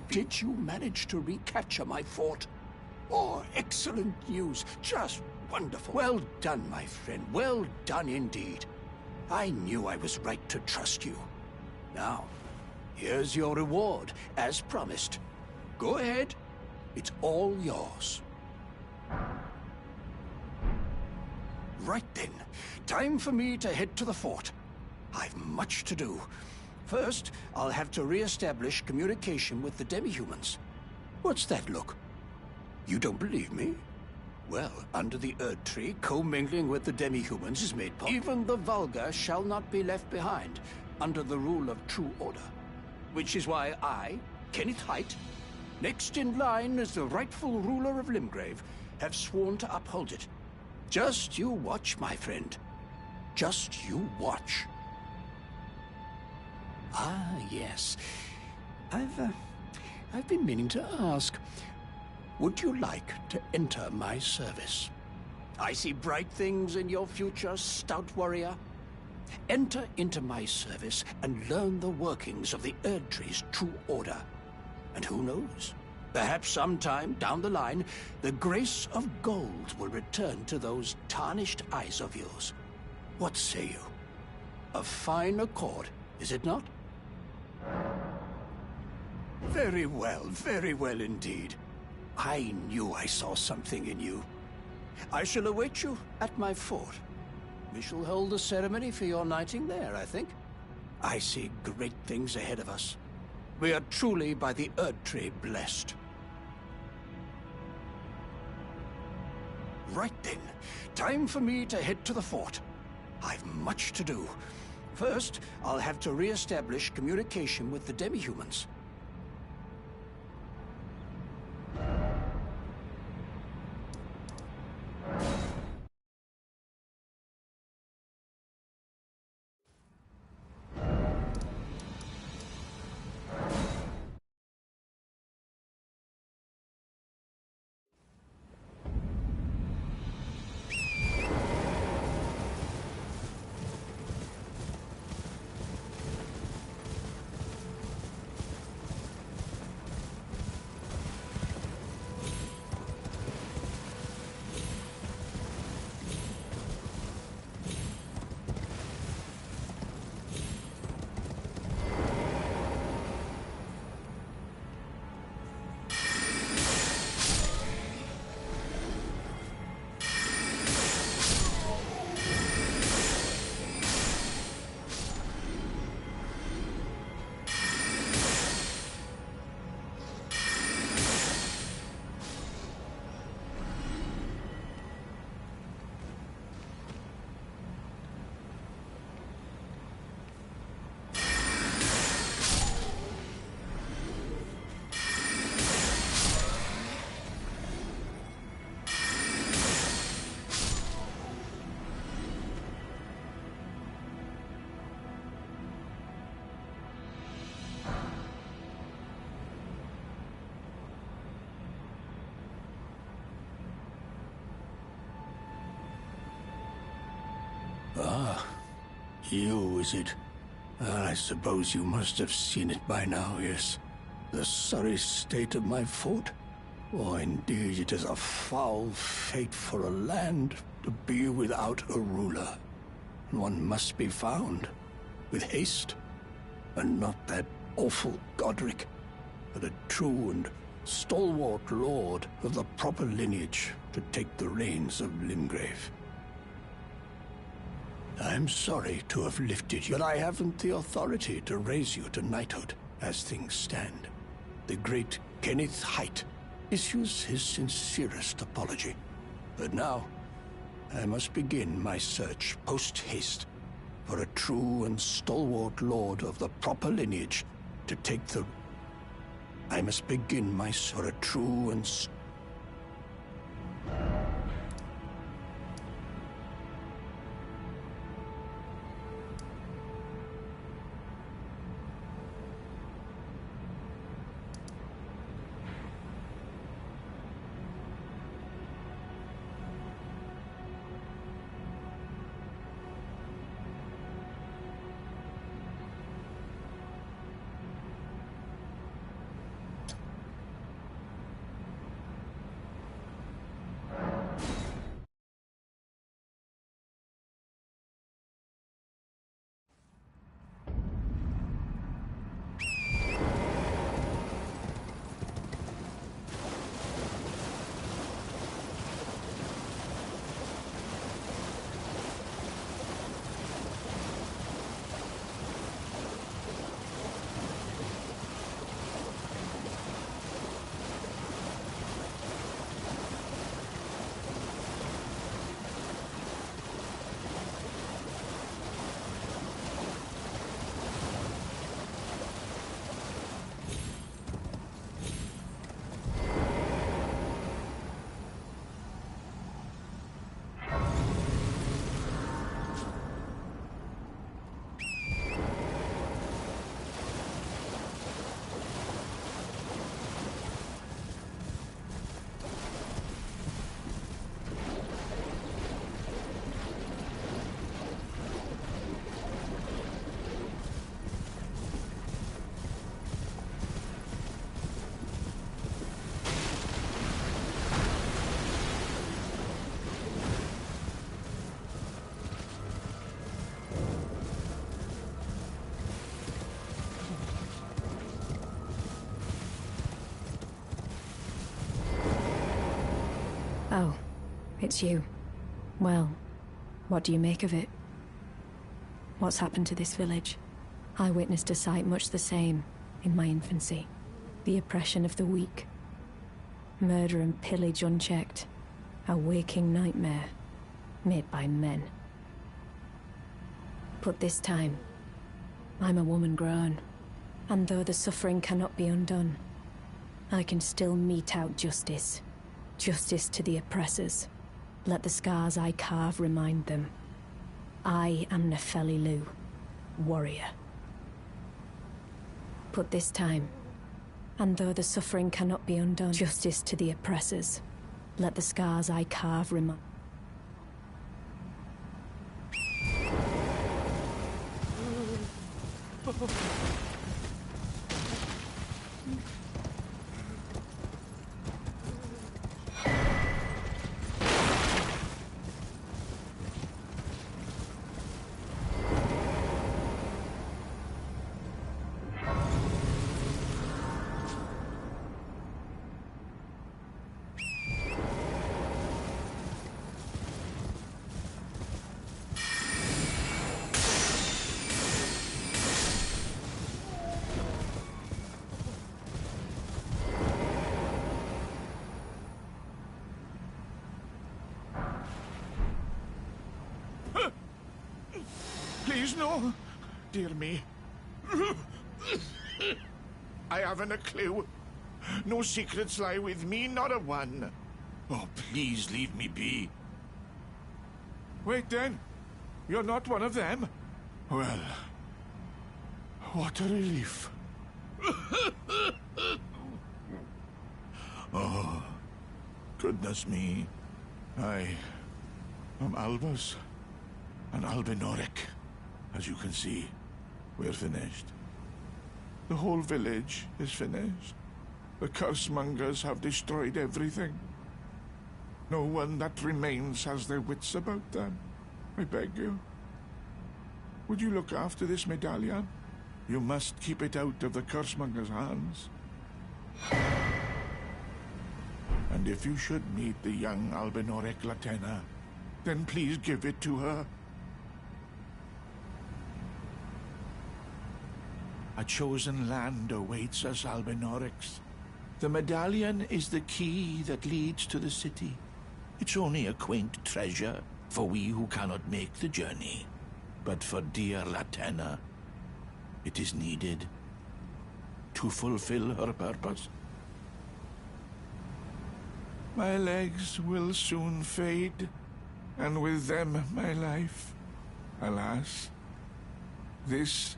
Did you manage to recapture my fort? Oh, excellent news. Just wonderful. Well done, my friend. Well done indeed. I knew I was right to trust you. Now, here's your reward, as promised. Go ahead. It's all yours. Right then. Time for me to head to the fort. I've much to do. First, I'll have to re-establish communication with the demi-humans. What's that look? You don't believe me? Well, under the Erd Tree, commingling with the demi-humans is made possible. Even the vulgar shall not be left behind, under the rule of true order. Which is why I, Kenneth Haight, next in line as the rightful ruler of Limgrave, have sworn to uphold it. Just you watch, my friend. Just you watch. Ah, yes. I've been meaning to ask. Would you like to enter my service? I see bright things in your future, stout warrior. Enter into my service and learn the workings of the Erd Tree's true order. And who knows? Perhaps sometime down the line, the grace of gold will return to those tarnished eyes of yours. What say you? A fine accord, is it not? Very well indeed. I knew I saw something in you. I shall await you at my fort. We shall hold a ceremony for your knighting there, I think. I see great things ahead of us. We are truly by the Erd Tree blessed. Right then, time for me to head to the fort. I've much to do. First, I'll have to re-establish communication with the demi-humans. Ah, you, is it? I suppose you must have seen it by now, yes. The sorry state of my fort? Oh, indeed, it is a foul fate for a land to be without a ruler. One must be found, with haste, and not that awful Godric, but a true and stalwart lord of the proper lineage to take the reins of Limgrave. I'm sorry to have lifted you, but I haven't the authority to raise you to knighthood as things stand. The great Kenneth Haight issues his sincerest apology. But now, I must begin my search post-haste for a true and stalwart lord of the proper lineage to take the... I must begin my search for a true and... It's you. Well, what do you make of it? What's happened to this village? I witnessed a sight much the same in my infancy. The oppression of the weak. Murder and pillage unchecked. A waking nightmare made by men. But this time, I'm a woman grown. And though the suffering cannot be undone, I can still mete out justice. Justice to the oppressors. Let the scars I carve remind them. I am Nefeli Lu, warrior. But this time, and though the suffering cannot be undone, justice to the oppressors. Let the scars I carve remind. Please, no. Dear me. I haven't a clue. No secrets lie with me, not a one. Oh, please leave me be. Wait then. You're not one of them? Well, what a relief. Oh, goodness me. I am Albus and Albinoric. As you can see, we're finished. The whole village is finished. The cursemongers have destroyed everything. No one that remains has their wits about them. I beg you. Would you look after this medallion? You must keep it out of the cursemongers' hands. And if you should meet the young Albinoric Latena, then please give it to her. A chosen land awaits us, Albinorics. The medallion is the key that leads to the city. It's only a quaint treasure for we who cannot make the journey. But for dear Latena, it is needed to fulfill her purpose. My legs will soon fade, and with them my life. Alas, this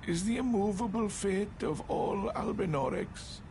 is the immovable fate of all Albinorics.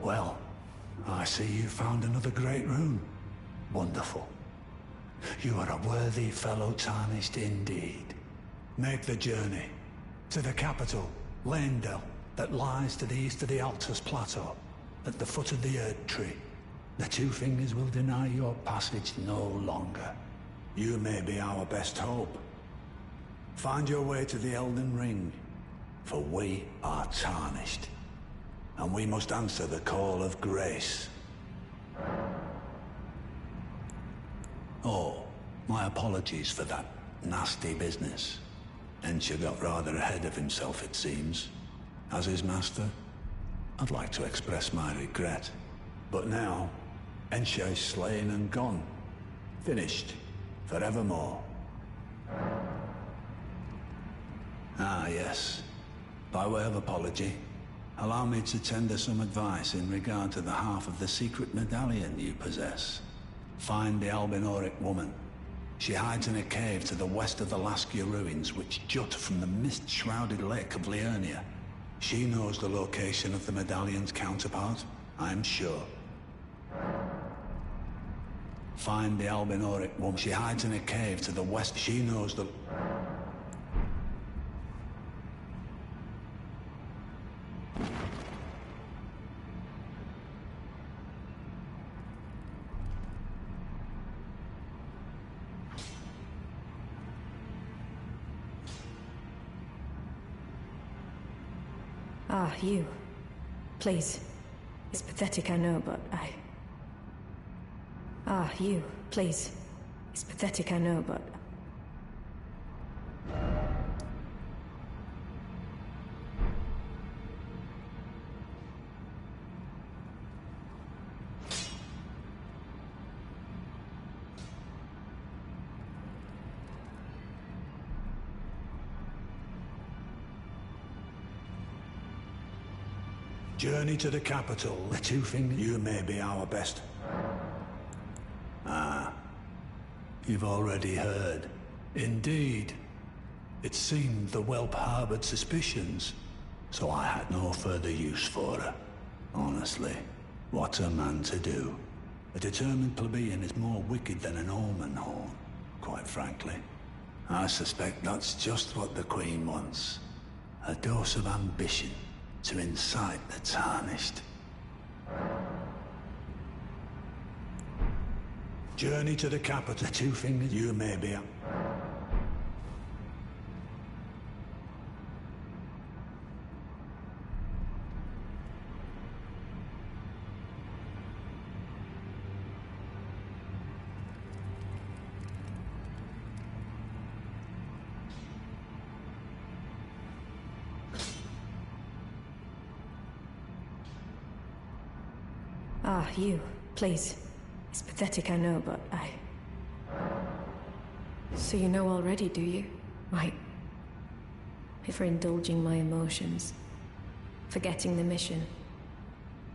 Well, I see you found another great rune. Wonderful. You are a worthy fellow tarnished indeed. Make the journey to the capital, Leyndell, that lies to the east of the Altus Plateau, at the foot of the Erd Tree. The Two Fingers will deny your passage no longer. You may be our best hope. Find your way to the Elden Ring, for we are tarnished, and we must answer the call of grace. Oh, my apologies for that nasty business. Ensha got rather ahead of himself, it seems. As his master, I'd like to express my regret. But now, Ensha is slain and gone. Finished. Forevermore. Ah, yes. By way of apology, allow me to tender some advice in regard to the half of the secret medallion you possess. Find the Albinoric woman. She hides in a cave to the west of the Laskia ruins, which jut from the mist-shrouded lake of Liurnia. She knows the location of the medallion's counterpart, I'm sure. Find the Albinoric woman. She hides in a cave to the west. She knows the... Ah, you. Please. It's pathetic, I know, but I... Ah, you. Please. It's pathetic, I know, but... Journey to the capital, the Two Fingers. You may be our best. Ah, you've already heard. Indeed. It seemed the whelp harbored suspicions, so I had no further use for her. Honestly, what a man to do. A determined plebeian is more wicked than an omen horn, quite frankly. I suspect that's just what the Queen wants. A dose of ambition to incite the tarnished. Journey to the capital, Two Fingers. You may be... Ah, you. Please. It's pathetic, I know, but I... So you know already, do you? Right. For indulging my emotions. Forgetting the mission.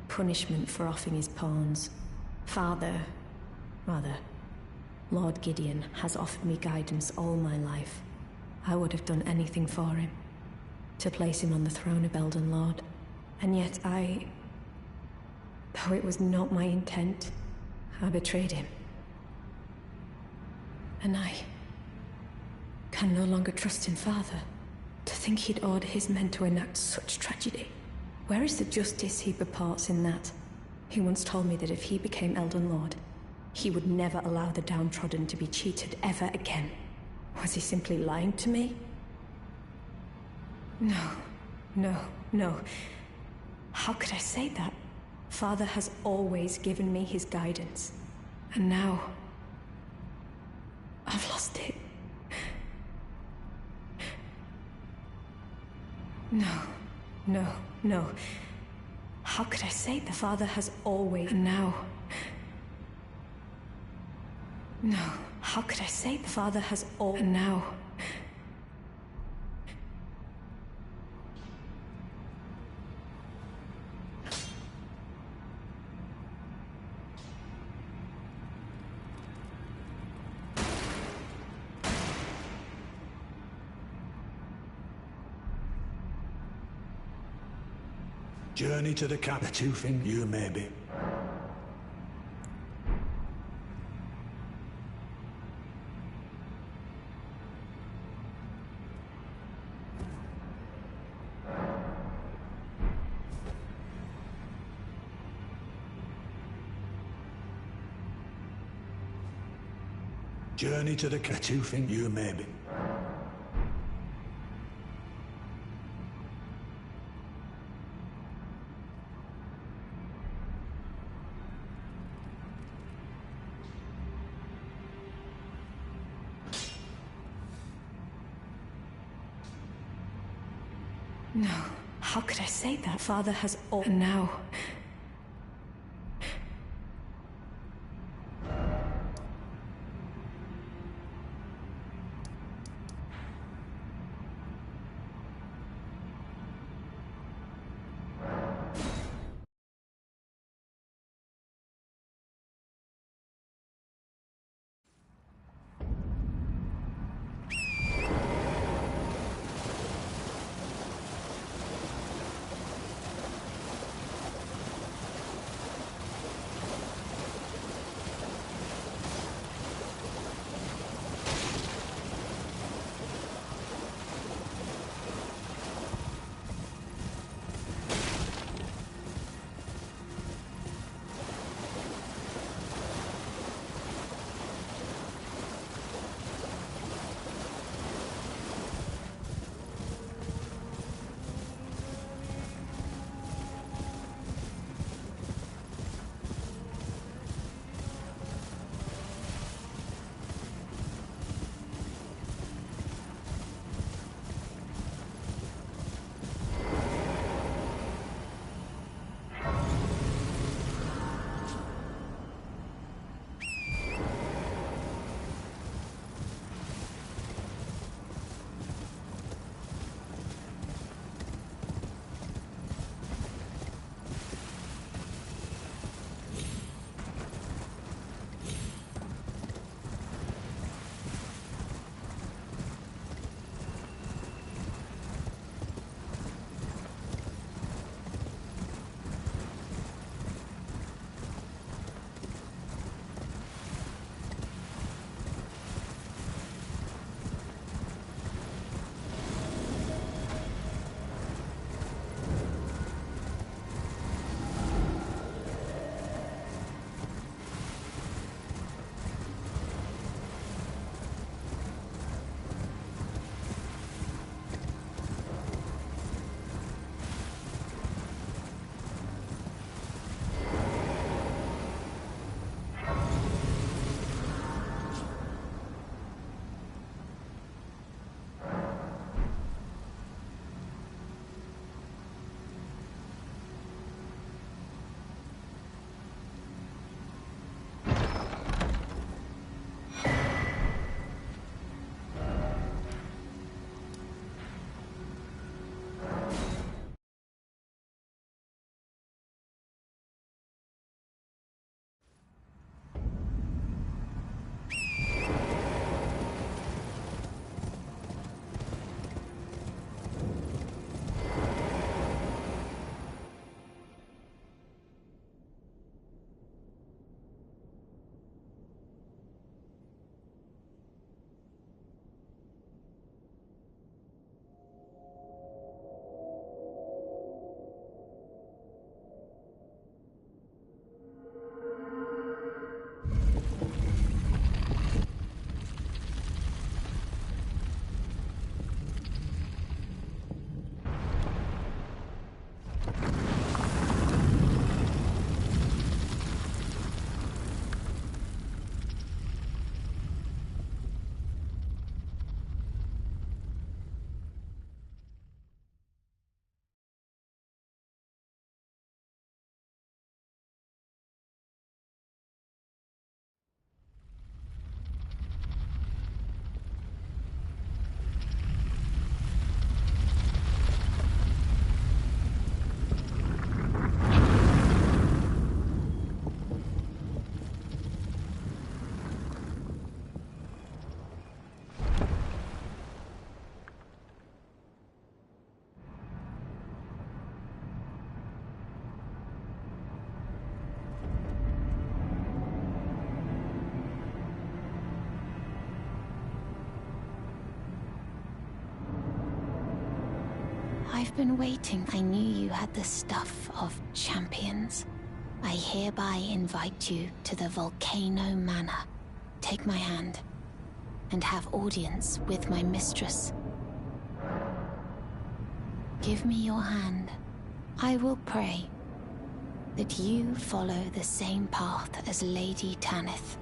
Punishment for offing his pawns. Rather, Lord Gideon has offered me guidance all my life. I would have done anything for him. To place him on the throne of Elden Lord. And yet though it was not my intent, I betrayed him. And I can no longer trust in Father. To think he'd order his men to enact such tragedy. Where is the justice he purports in that? He once told me that if he became Elden Lord, he would never allow the downtrodden to be cheated ever again. Was he simply lying to me? No. How could I say that? Father has always given me his guidance. And now... I've lost it. No. How could I say that? Father has always... And now... No. How could I say that? Father has all... And now... Journey to the cap. The two things you maybe. Journey to the cap. Two things you maybe. No. How could I say that? Father has all... And now... I've been waiting. I knew you had the stuff of champions. I hereby invite you to the Volcano Manor. Take my hand and have audience with my mistress. Give me your hand. I will pray that you follow the same path as Lady Tanith.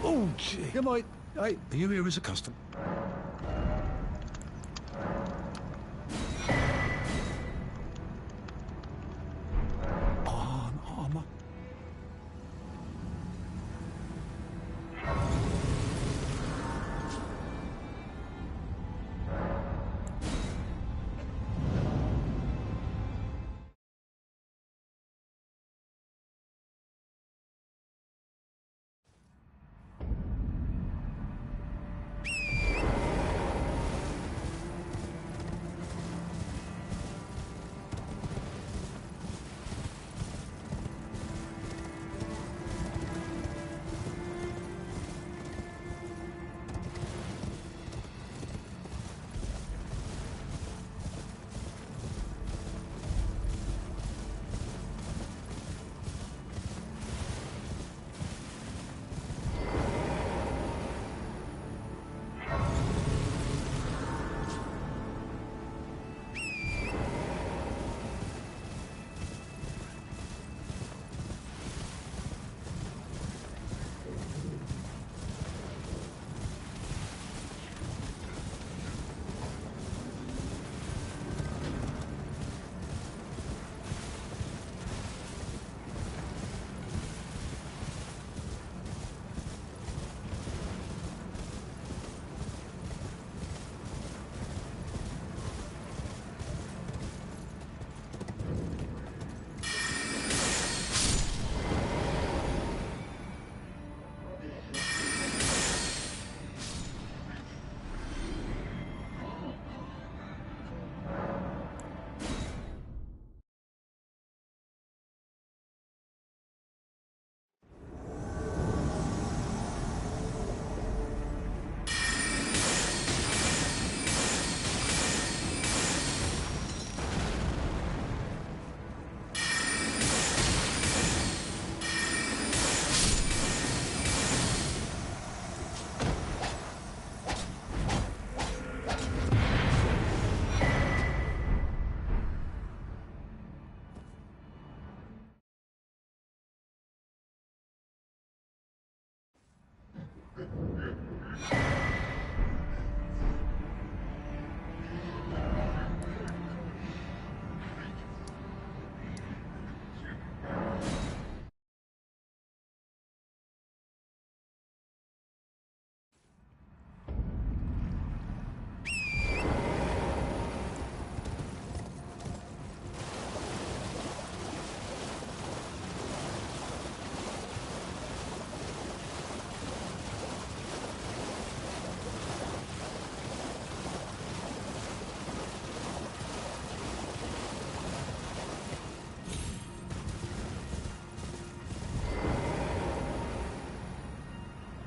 Oh, gee. Good morning. Hey, are you here as a customer? On armor. Thank you.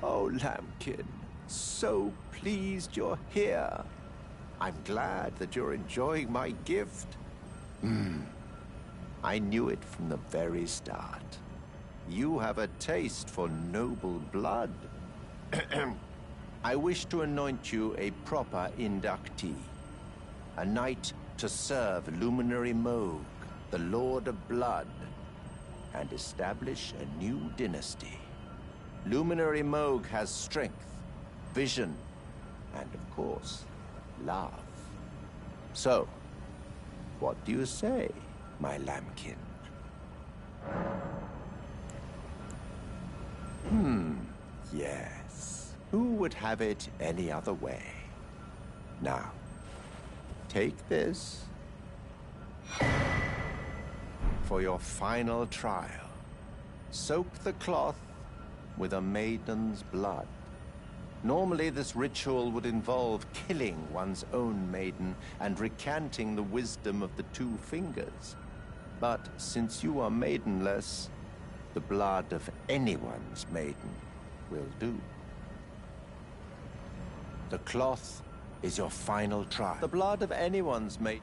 Oh, Lambkin, so pleased you're here. I'm glad that you're enjoying my gift. I knew it from the very start. You have a taste for noble blood. I wish to anoint you a proper inductee. A knight to serve Luminary Moog, the Lord of Blood, and establish a new dynasty. Luminary Moog has strength, vision, and of course, love. So, what do you say, my lambkin? Yes. Who would have it any other way? Now, take this for your final trial. Soak the cloth with a maiden's blood. Normally, this ritual would involve killing one's own maiden and recanting the wisdom of the two fingers. But since you are maidenless, the blood of anyone's maiden will do. The cloth is your final trial. The blood of anyone's maiden.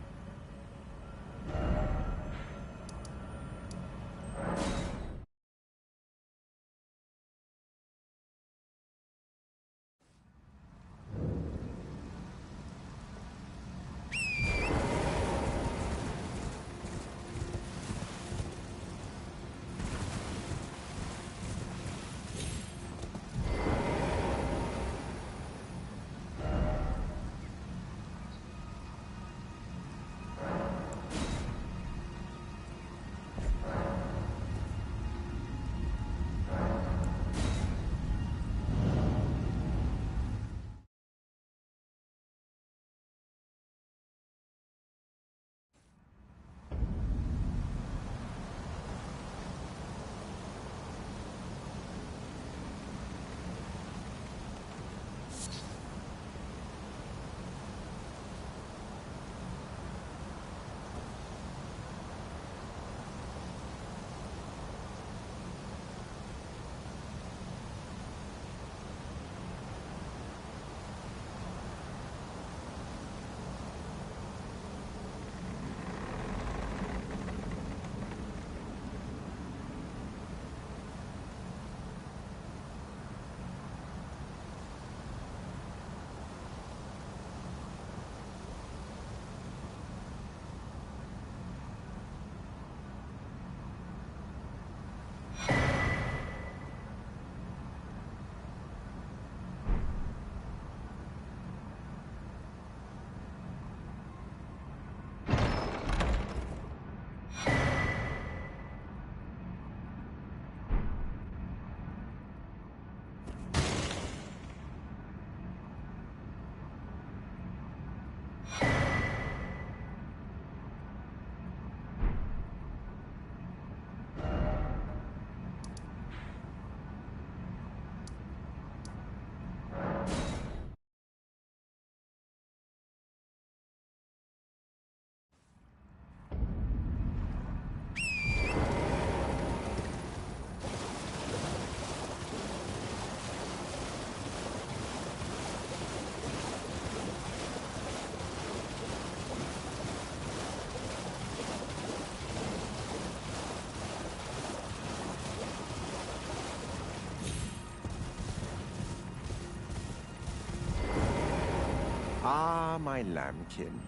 Ah, my lambkin.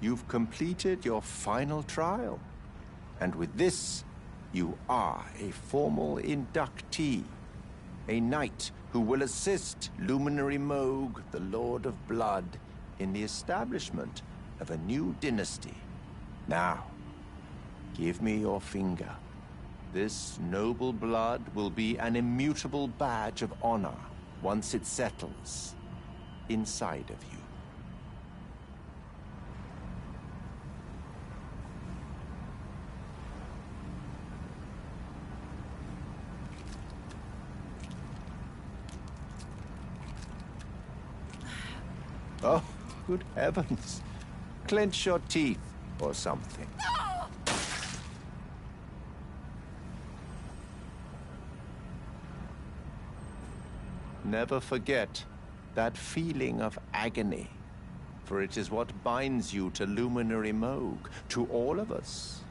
You've completed your final trial. And with this, you are a formal inductee. A knight who will assist Luminary Moog, the Lord of Blood, in the establishment of a new dynasty. Now, give me your finger. This noble blood will be an immutable badge of honor once it settles inside of you. Oh, good heavens. Clench your teeth or something. Never forget that feeling of agony, for it is what binds you to Luminary Moog, to all of us.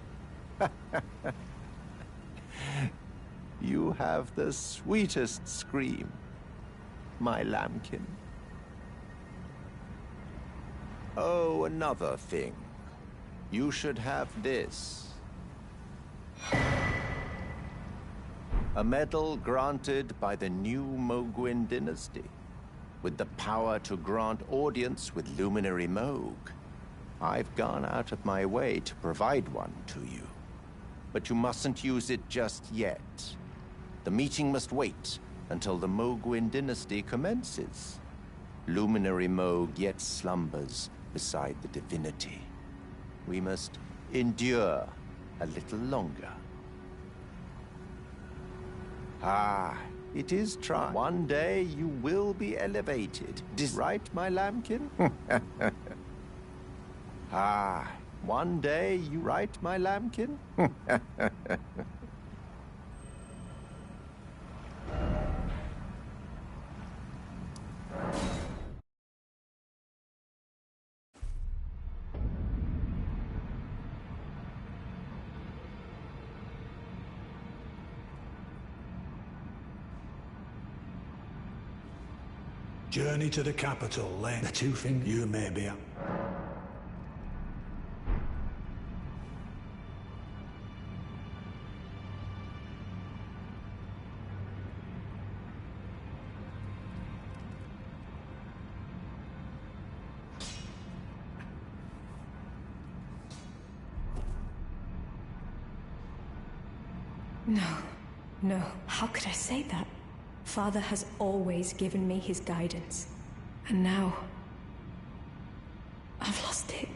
You have the sweetest scream, my lambkin. Oh, another thing. You should have this. A medal granted by the new Moguin dynasty, with the power to grant audience with Luminary Moog. I've gone out of my way to provide one to you. But you mustn't use it just yet. The meeting must wait until the Moguin dynasty commences. Luminary Moog yet slumbers beside the divinity. We must endure a little longer. Ah, it is true. One day you will be elevated. Right, my lambkin? Ah, one day you... Right, my lambkin? Journey to the capital, Lane. The two things you may be at. No, no. How could I say that? Father has always given me his guidance. And now... I've lost it.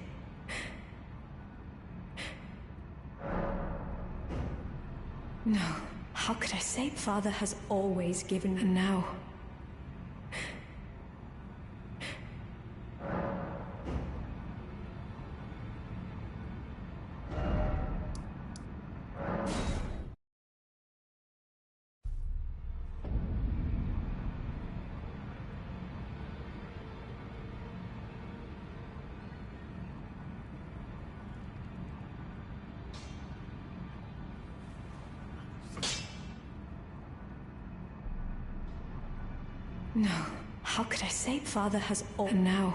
No. How could I say Father has always given me... And now... No. How could I say Father has all... And now...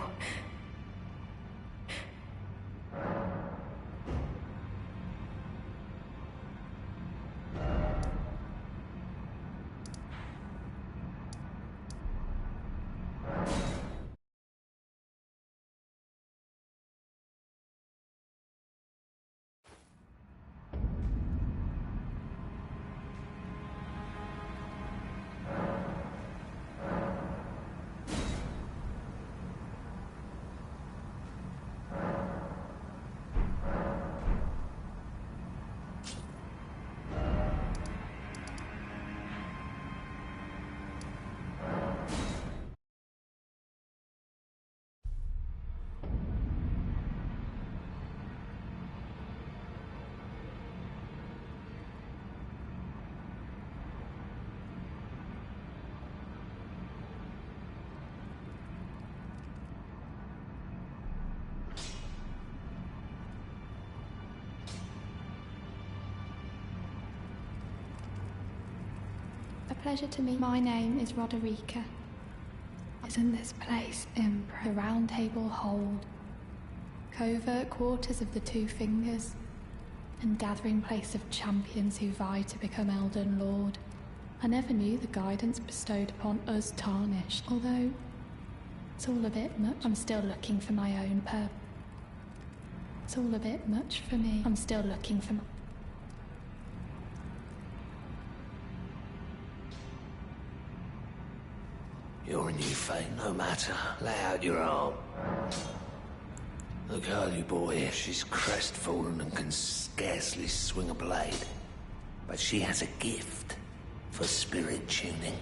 A pleasure to meet. My name is Roderica. Isn't this place impressive? The Round Table hold, covert quarters of the Two Fingers, and gathering place of champions who vie to become Elden Lord. I never knew the guidance bestowed upon us tarnished, although it's all a bit much. I'm still looking for my own purpose. It's all a bit much for me. I'm still looking for my... You're a new fate, no matter. Lay out your arm. The girl you brought here, she's crestfallen and can scarcely swing a blade. But she has a gift for spirit tuning.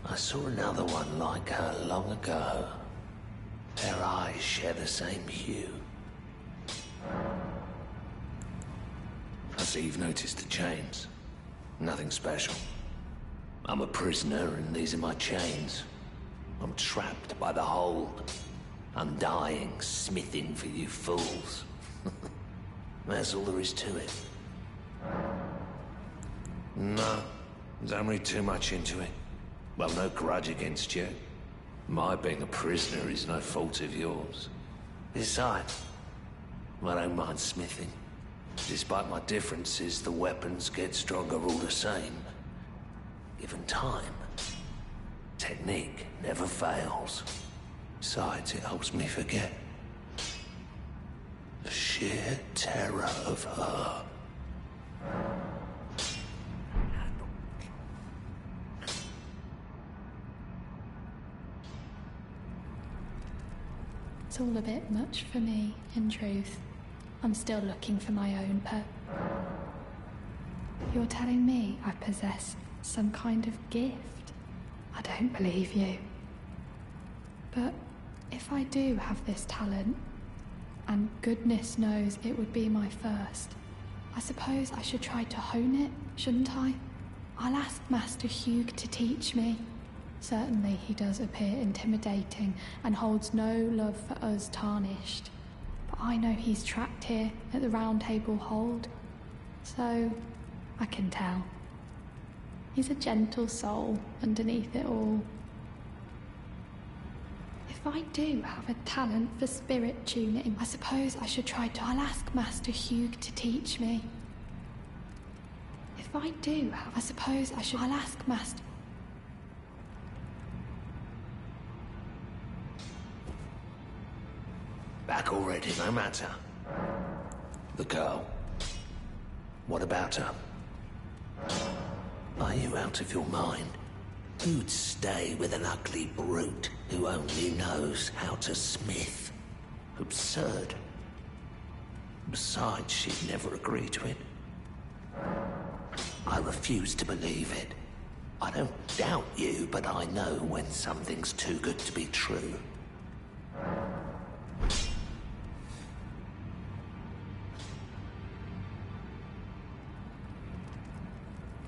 I saw another one like her long ago. Their eyes share the same hue. I see you've noticed the chains. Nothing special. I'm a prisoner and these are my chains. I'm trapped by the hold. I'm dying, smithing for you fools. That's all there is to it. No, don't read too much into it. Well, no grudge against you. My being a prisoner is no fault of yours. Besides, I don't mind smithing. Despite my differences, the weapons get stronger all the same. Given time, technique never fails. Besides, it helps me forget the sheer terror of her. It's all a bit much for me, in truth. I'm still looking for my own You're telling me I possess some kind of gift? I don't believe you. But if I do have this talent, and goodness knows it would be my first, I suppose I should try to hone it, shouldn't I? I'll ask Master Hugh to teach me. Certainly he does appear intimidating and holds no love for us tarnished. But I know he's trapped here at the Round Table Hold, so I can tell. He's a gentle soul underneath it all. If I do have a talent for spirit tuning, I suppose I should try to... I'll ask Master Hugh to teach me. If I do have... I suppose I should... I'll ask Master... Back already, no matter. The girl. What about her? Are you out of your mind? Who'd stay with an ugly brute who only knows how to smith? Absurd. Besides, she'd never agree to it. I refuse to believe it. I don't doubt you, but I know when something's too good to be true.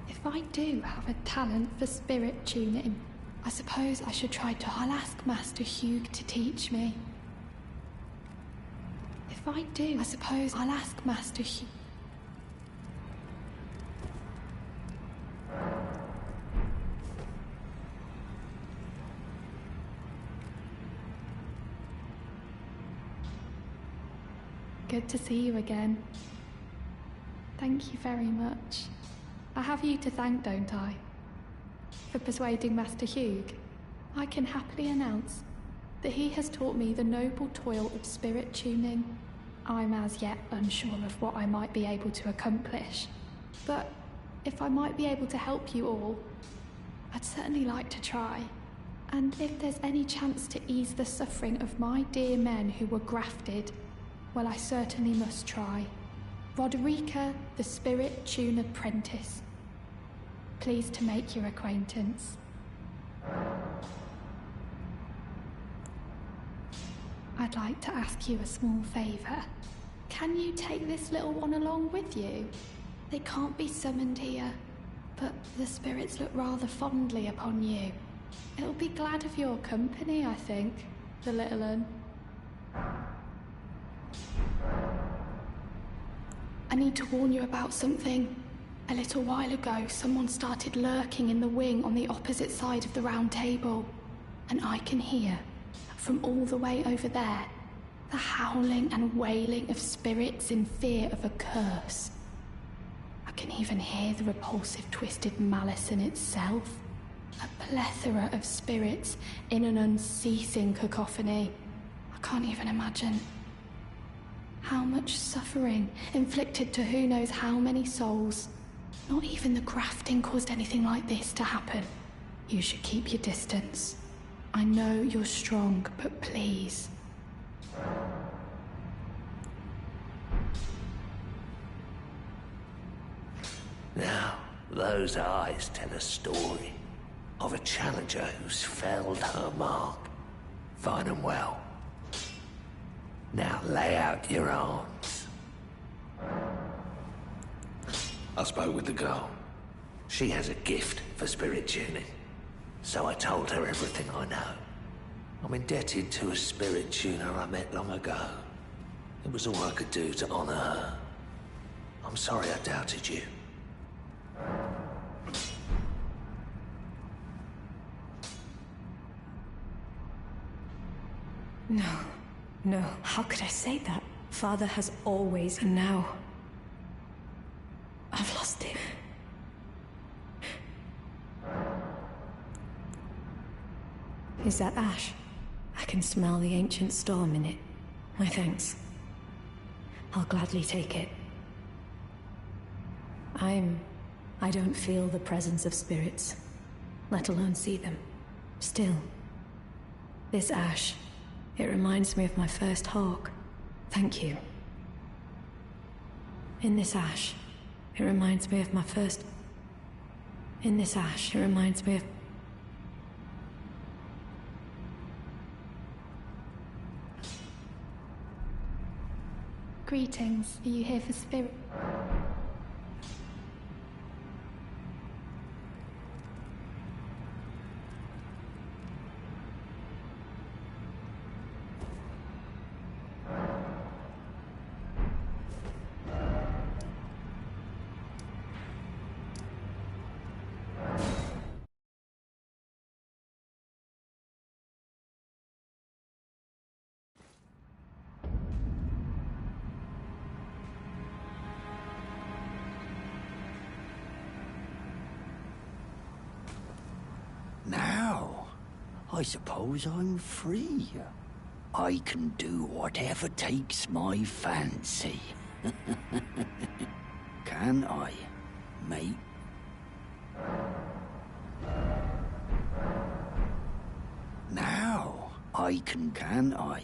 If I do have a talent for spirit tuning, I suppose I should try to... I'll ask Master Hugh to teach me. If I do, I suppose I'll ask Master Hugh... Good to see you again. Thank you very much. I have you to thank, don't I? For persuading Master Hugh. I can happily announce that he has taught me the noble toil of spirit tuning. I'm as yet unsure of what I might be able to accomplish, but if I might be able to help you all, I'd certainly like to try. And if there's any chance to ease the suffering of my dear men who were grafted, well, I certainly must try. Roderica, the Spirit Tune Apprentice. Pleased to make your acquaintance. I'd like to ask you a small favor. Can you take this little one along with you? They can't be summoned here, but the spirits look rather fondly upon you. It'll be glad of your company, I think, the little one. I need to warn you about something. A little while ago, someone started lurking in the wing on the opposite side of the round table. And I can hear, from all the way over there, the howling and wailing of spirits in fear of a curse. I can even hear the repulsive twisted malice in itself. A plethora of spirits in an unceasing cacophony. I can't even imagine. How much suffering inflicted to who knows how many souls. Not even the grafting caused anything like this to happen. You should keep your distance. I know you're strong, but please. Now, those eyes tell a story of a challenger who's felled her mark. Fine and well. Now lay out your arms. I spoke with the girl. She has a gift for spirit tuning. So I told her everything I know. I'm indebted to a spirit tuner I met long ago. It was all I could do to honor her. I'm sorry I doubted you. No. No. How could I say that? Father has always, and now... I've lost it. Is that ash? I can smell the ancient storm in it. My thanks. I'll gladly take it. I don't feel the presence of spirits, let alone see them. Still, this ash, it reminds me of my first hawk. Thank you. In this ash, it reminds me of my first... In this ash, it reminds me of... Greetings. Are you here for spirit? Now, I suppose I'm free. I can do whatever takes my fancy. Can I, mate? Now, can I?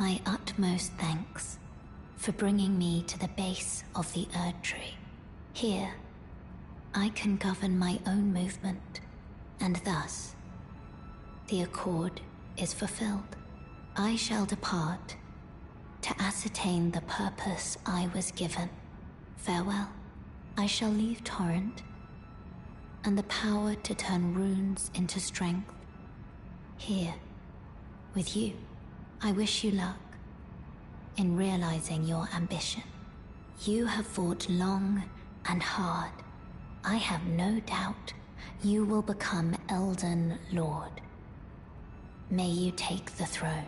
my utmost thanks for bringing me to the base of the Erd Tree. Here, I can govern my own movement, and thus, the accord is fulfilled. I shall depart to ascertain the purpose I was given. Farewell. I shall leave Torrent and the power to turn runes into strength here with you. I wish you luck in realizing your ambition. You have fought long and hard. I have no doubt you will become Elden Lord. May you take the throne.